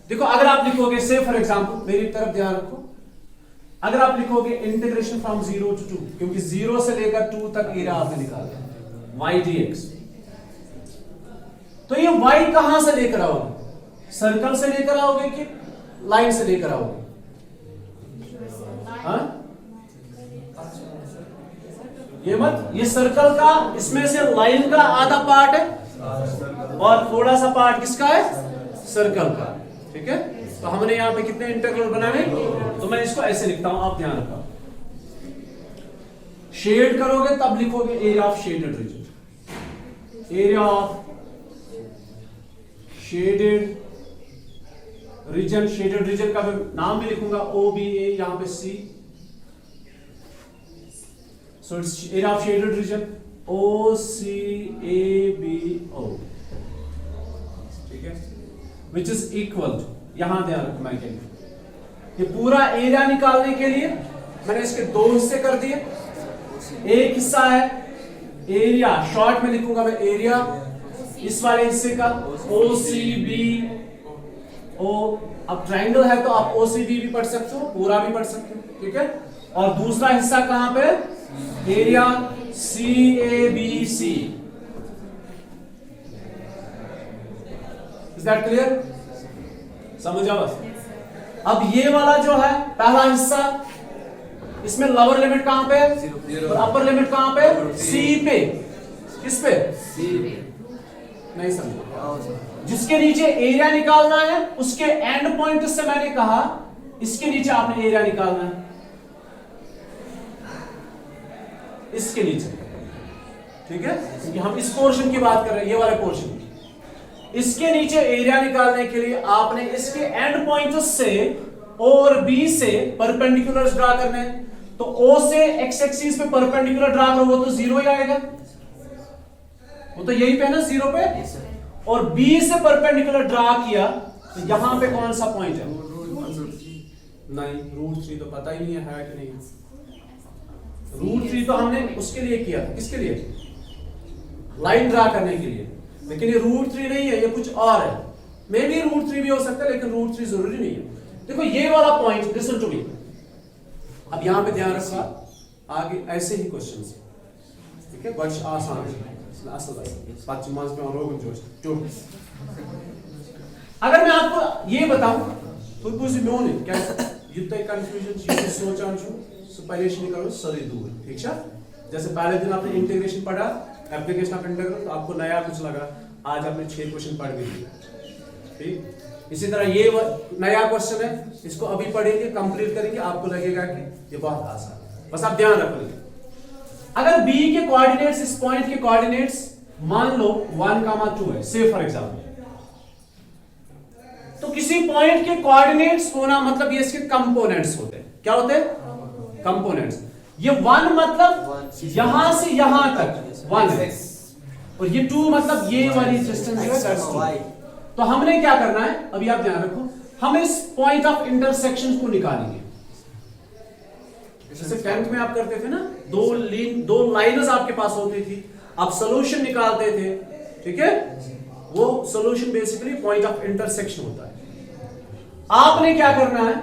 देखो, अगर आप लिखोगे, से फॉर एग्जांपल, मेरी तरफ ध्यान रखो, अगर आप लिखोगे इंटीग्रेशन फ्रॉम 0 to 2, क्योंकि 0 से लेकर 2 तक एरिया आपने निकाला, y dx, तो ये y कहां से लेकर आओगे? सर्कल से लेकर आओगे कि लाइन से लेकर आओगे? हाँ, ये मत, ये सर्कल का, इसमें से लाइन का आधा पार्ट है और थोड़ा सा पार्ट किसका है? सर्कल का, ठीक है। तो हमने यहां पे कितने इंटीग्रल बनाए? तो मैं इसको ऐसे लिखता हूं, आप ध्यान रखो। शेड करोगे तब लिखोगे area of shaded reason, area of shaded reason. Shaded region का नाम भी लिखूंगा OBA, यहां पे C, so it's area of shaded reason OCABO, ठीक है, विच इज इक्वल टू, यहां ध्यान रखो, मैं क्या, ये पूरा एरिया निकालने के लिए मैंने इसके दो हिस्से कर दिए। एक हिस्सा है एरिया, शॉर्ट में लिखूंगा मैं एरिया, इस वाले हिस्से का OCBO। अब ट्रायंगल है तो आप OCB भी पढ़ सकते हो, पूरा भी पढ़ सकते हो, ठीक है। और दूसरा हिस्सा कहां पे? Area CABC। Is that clear? समझ आओ बस। अब ये वाला जो है पहला हिस्सा, इसमें लोअर लिमिट कहां पे और अपर लिमिट कहां पे? C पे। किस पे? C। नहीं समझ? जिसके नीचे एरिया निकालना है उसके एंड पॉइंट से मैंने कहा इसके नीचे आपने एरिया निकालना है, इसके नीचे, ठीक है, क्योंकि हम इस पोर्शन की बात कर रहे हैं, ये वाले पोर्शन की। इसके नीचे एरिया निकालने के लिए आपने इसके एंड पॉइंट से O और B से परपेंडिकुलर ड्रा करने हैं। तो O से x एक्सिस पे परपेंडिकुलर ड्रा करो, वो तो 0 ही आएगा, वो तो यही पे है ना, 0 पे। और B से परपेंडिकुलर ड्रा किया तो यहां पे कौन सा पॉइंट है? नहीं, √3 तो पता ही नहीं है कि नहीं है। √3 तो हमने उसके लिए किया था, किसके लिए? लाइन ड्रा करने के लिए, लेकिन ये √3 नहीं है, ये कुछ और है। मे भी √3 भी हो सकता है, लेकिन √3 जरूरी नहीं है। देखो ये वाला पॉइंट, लिसन टू मी, अब यहां पे ध्यान रखना, आगे ऐसे ही क्वेश्चंस, ठीक है, बहुत आसान है। अगर मैं आपको ये बताऊं तो कुछ म्योन है क्या युद्ध कंफ्यूजन ये सोचान छु परेशानी करो सरी दूर, ठीक है। जैसे पहले दिन आपने इंटीग्रेशन पढ़ा, एप्लीकेशन ऑफ इंटीग्रल, तो आपको नया कुछ लगा, आज आपने 6 क्वेश्चन पढ़ के दिए, ठीक। इसी तरह ये नया क्वेश्चन है, इसको अभी पढ़ेंगे, कंप्लीट करेंगे, आपको लगेगा कि ये बहुत आसान है। बस आप ध्यान रखोगे, अगर B के कोऑर्डिनेट्स, इस पॉइंट के कोऑर्डिनेट्स मान लो 1, 2 है, से फॉर एग्जांपल, तो किसी पॉइंट के कोऑर्डिनेट्स होना मतलब ये इसके कंपोनेंट्स होते हैं। क्या होते हैं? कंपोनेंट्स। ये 1 मतलब यहां से यहां तक 1 है, और ये 2 मतलब ये वाली डिस्टेंस जो है। तो हमने क्या करना है, अभी आप ध्यान रखो, हम इस पॉइंट ऑफ इंटरसेक्शन को निकालेंगे। जैसे 10th में आप करते थे ना, दो लाइनर्स आपके पास होती थी, आप सॉल्यूशन निकालते थे, ठीक है। वो solution basically point of intersection होता है। आपने क्या करना है,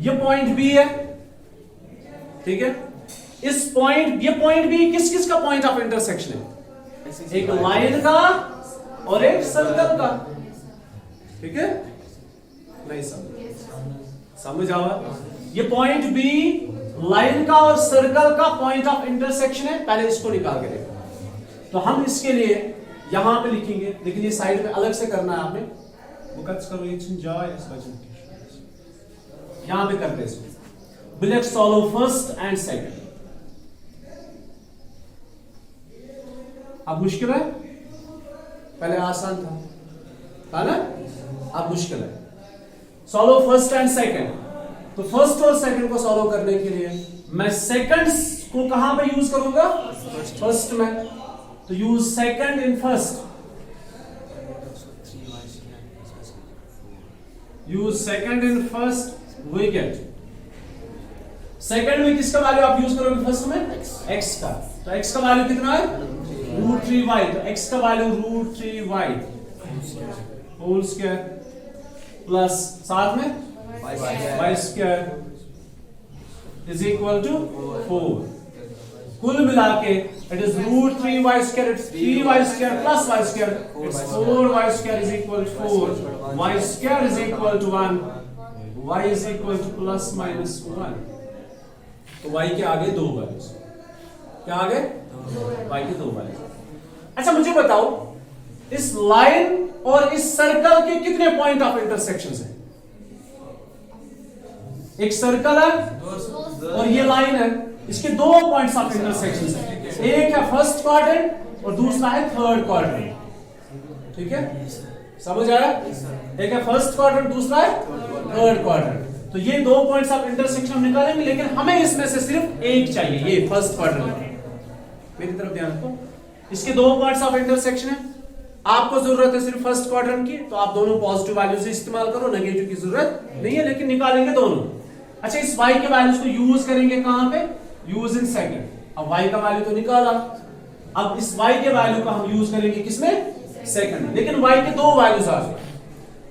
ये पॉइंट बी है, ठीक है, इस पॉइंट, ये पॉइंट बी किस किस का पॉइंट ऑफ इंटरसेक्शन है, एक लाइन का और एक सर्कल का, ठीक है, नहीं समझ आवा। ये पॉइंट बी लाइन का और सर्कल का पॉइंट ऑफ इंटरसेक्शन है, पहले इसको निकाल के देखो। तो हम इसके लिए यहां पे लिखेंगे, लेकिन ये साइड में अलग से करना है आपने, वो कट करो ये जाए इस वजह यहां पे करते इसको। Will solve first and second. अब मुश्किल है, पहले आसान था ना, अब मुश्किल है। Solve first and second. तो फर्स्ट और सेकंड को सॉल्व करने के लिए मैं सेकंड्स को कहां पे यूज करूंगा, फर्स्ट में, तो use second in first, use second in first, we get second में किसका वैल्यू आप यूज करोगे फर्स्ट में, x का। तो x का वैल्यू कितना है, √3y, तो x का value √3y whole square plus साथ में y square is equal to 4। कुल मिला के it is √3y square, it's 3y square plus y square, it's 4y square is equal to 4, y square is equal to 1, y is equal to plus minus 1। तो y के आगे दो values, क्या आगे y के दो वैल्यूज। अच्छा मुझे बताओ, इस लाइन और इस सर्कल के कितने पॉइंट ऑफ इंटरसेक्शन है, एक सर्कल है और ये लाइन है, इसके दो पॉइंट्स ऑफ इंटरसेक्शन है, एक है फर्स्ट क्वाड्रेंट और दूसरा है थर्ड क्वाड्रेंट, ठीक है, समझ आया, एक है फर्स्ट क्वाड्रेंट, दूसरा है थर्ड क्वाड्रेंट। तो ये दो पॉइंट्स ऑफ इंटरसेक्शन हम निकालेंगे, लेकिन हमें इसमें से सिर्फ एक चाहिए, ये फर्स्ट क्वाड्रेंट। मेरी तरफ ध्यान रखो, इसके दो पॉइंट्स ऑफ इंटरसेक्शन है, आपको जरूरत है सिर्फ फर्स्ट क्वाड्रेंट की, तो आप दोनों पॉजिटिव वैल्यूज इस्तेमाल करो, नेगेटिव की जरूरत नहीं है, लेकिन निकालेंगे दोनों। अच्छा इस y के वैल्यूज को यूज करेंगे कहां पे, यूज इन सेकंड। अब y का वैल्यू तो निकाला, अब इस y के वैल्यू का हम यूज करेंगे किसमें, सेकंड। लेकिन y के दो वैल्यूज आ गए,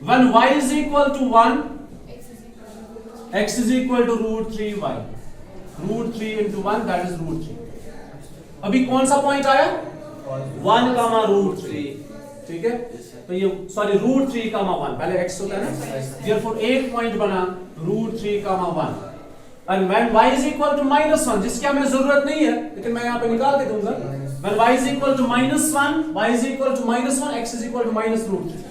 when y is equal to 1, x is equal to √3y, √3 into 1 that is √3। अभी कौन सा पॉइंट आया, 1 कामा √3, ठीक है, तो ये सॉरी √3 कामा 1, पहले x होता है ना, therefore एक पॉइंट बना √3 कामा 1, and when y is equal to -1, जिसकी हमें जरूरत नहीं है लेकिन मैं यहाँ पे निकाल के दूंगा, when y is equal to -1, y is equal to -1, x is equal to -√3,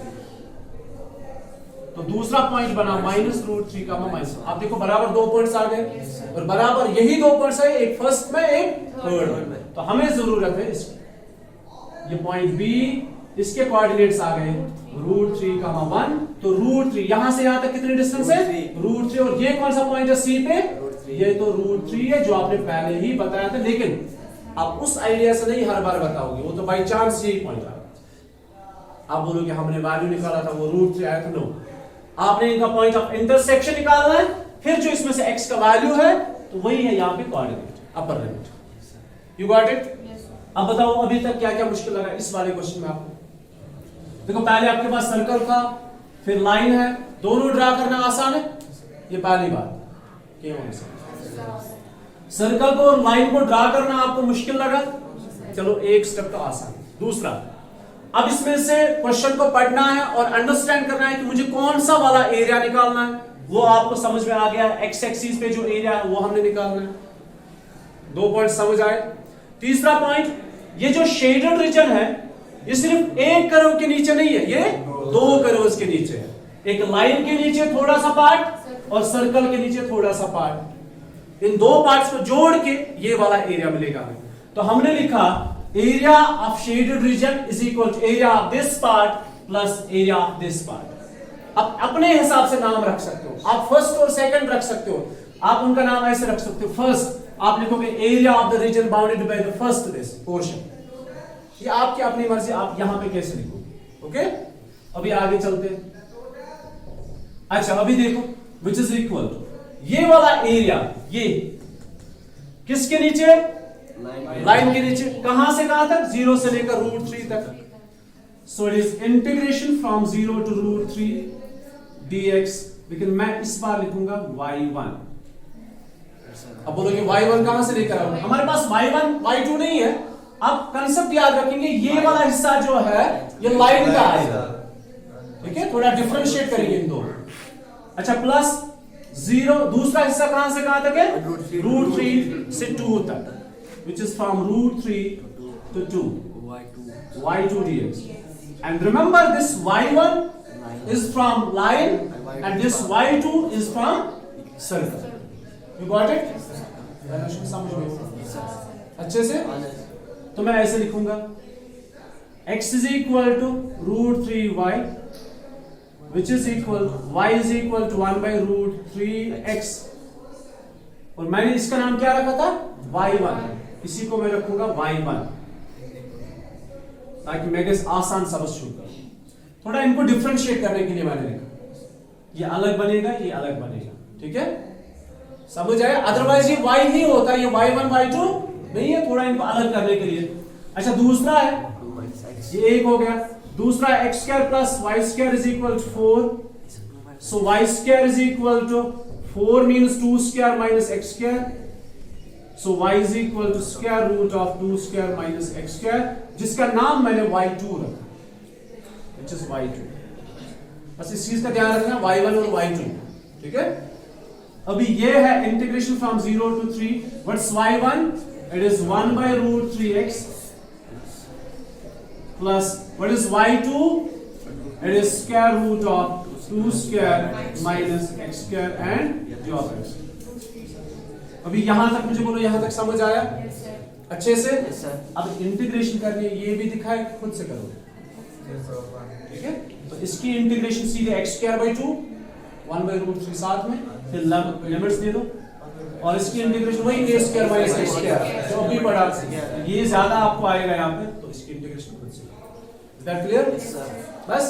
तो दूसरा पॉइंट बना -√3 कामा -1। आप देखो बराबर दो पॉइंट्स आ गए, और बराबर यही दो पॉइंट्स है, एक फर्स्ट में एक थर्ड में, तो हमें जरूरत है इसकी, ये पॉइंट बी, इसके कोऑर्डिनेट्स आ गए √3 कामा 1, तो √3 यहां से यहां तक कितनी डिस्टेंस है, √3, और ये कौन सा पॉइंट है सी पे, ये तो √3 है जो आपने पहले ही बताया था, लेकिन आप उस आइडिया से नहीं हर बार बताओगे, वो तो बाई चांस यही पॉइंट आया। आप बोलोगे हमने वैल्यू निकाला था वो √3 आया था, नो, आपने इनका पॉइंट ऑफ इंटरसेक्शन निकालना है, फिर जो इसमें से x का वैल्यू है तो वही है यहाँ पे coordinate, upper limit. You got it? अब बताओ अभी तक क्या क्या मुश्किल लगा इस वाले क्वेश्चन में आपको। देखो पहले आपके पास सर्कल था, फिर लाइन है, दोनों ड्रा करना आसान है, ये पहली बात। सर्कल को और लाइन को ड्रा करना आपको मुश्किल लगा, चलो एक स्टेप तो आसान। दूसरा, अब इसमें से क्वेश्चन को पढ़ना है और अंडरस्टैंड करना है कि मुझे कौन सा वाला एरिया निकालना है, वो आपको समझ में आ गया। एक्स एक्सिस पे जो एरिया है वो हमने निकालना है। दो पॉइंट समझ आए। तीसरा पॉइंट, ये जो शेडेड रीजन है ये सिर्फ एक कर्व के नीचे नहीं है, ये दो कर्व्स के नीचे है। एक लाइन के नीचे थोड़ा सा पार्ट और सर्कल के नीचे थोड़ा सा पार्ट, इन दो पार्ट्स को जोड़ के ये वाला एरिया मिलेगा हमें। तो हमने लिखा area of shaded region is equal to area of this part plus area of this part. अब अपने हिसाब से नाम रख सकते हो, आप फर्स्ट और सेकंड रख सकते हो, आप उनका नाम ऐसे रख सकते हो। फर्स्ट आप लिखोगे area of the region bounded by the first this portion, ये आपकी अपनी मर्जी, आप यहां पे कैसे लिखोगे। ओके, अभी आगे चलते हैं। अच्छा अभी देखो, विच इज इक्वल टू ये वाला एरिया, ये किसके नीचे, लाइन के नीचे। कहां से कहां तक, 0 से लेकर √3 तक। सो it is integration from 0 to √3 dx, लेकिन मैं इस बार लिखूंगा y1। अब बोलोगे y1 कहां से लेकर आऊं? हमारे पास y1 y2 नहीं है। अब कंसेप्ट याद रखेंगे, ये वाला हिस्सा जो है ये लाइन का आएगा, ठीक है, थोड़ा डिफरेंशिएट करेंगे इन दो। अच्छा, प्लस 0, दूसरा हिस्सा कहां से कहां तक है? √3 से 2 तक, which is from √3 to 2, y2 dx. And remember this y1 is from line and this y2 is from circle. You got it? समझ गए अच्छे से? तो मैं ऐसे लिखूंगा x is equal to √3y, which is equal, y is equal to 1 by √3x, और मैंने इसका नाम क्या रखा था? y1, इसी को मैं रखूंगा y1, ताकि मैं आसान समझ सकूं। थोड़ा इनको डिफरेंशिएट करने के लिए मैंने लिखा, ये अलग बनेगा, ये अलग बनेगा, ठीक है, समझ आया? अदरवाइज ये y ही होता, ये y1 y2 नहीं है, थोड़ा इनको अलग करने के लिए। अच्छा, दूसरा है, ये एक हो गया, दूसरा x² plus y² is equal to 4, so y² is equal to 4 means 2² minus x², so y is equal to square root of 2² minus x², जिसका नाम मैंने y2 रखा, which is y2। बस इस चीज का ध्यान रखना, y1 और y2, ठीक है। अभी ये है integration from 0 to 3, what's y1? It is 1 by √3x plus what is y2? It is square root of 2² minus x² and g of x। अभी यहां तक मुझे बोलो, यहां तक समझ आया अच्छे से? अब इंटीग्रेशन करनी है, ये भी दिखाए, खुद से करो, ठीक है। तो इसकी इंटीग्रेशन सीधे x²/2 1 by √3 साथ में, फिर लिमिट्स दे दो, और इसकी इंटीग्रेशन वही a² minus x² जो अभी पढ़ा, ये ज्यादा आपको आएगा यहाँ पे, तो इसकी इंटीग्रेशन खुद से। Is that clear? बस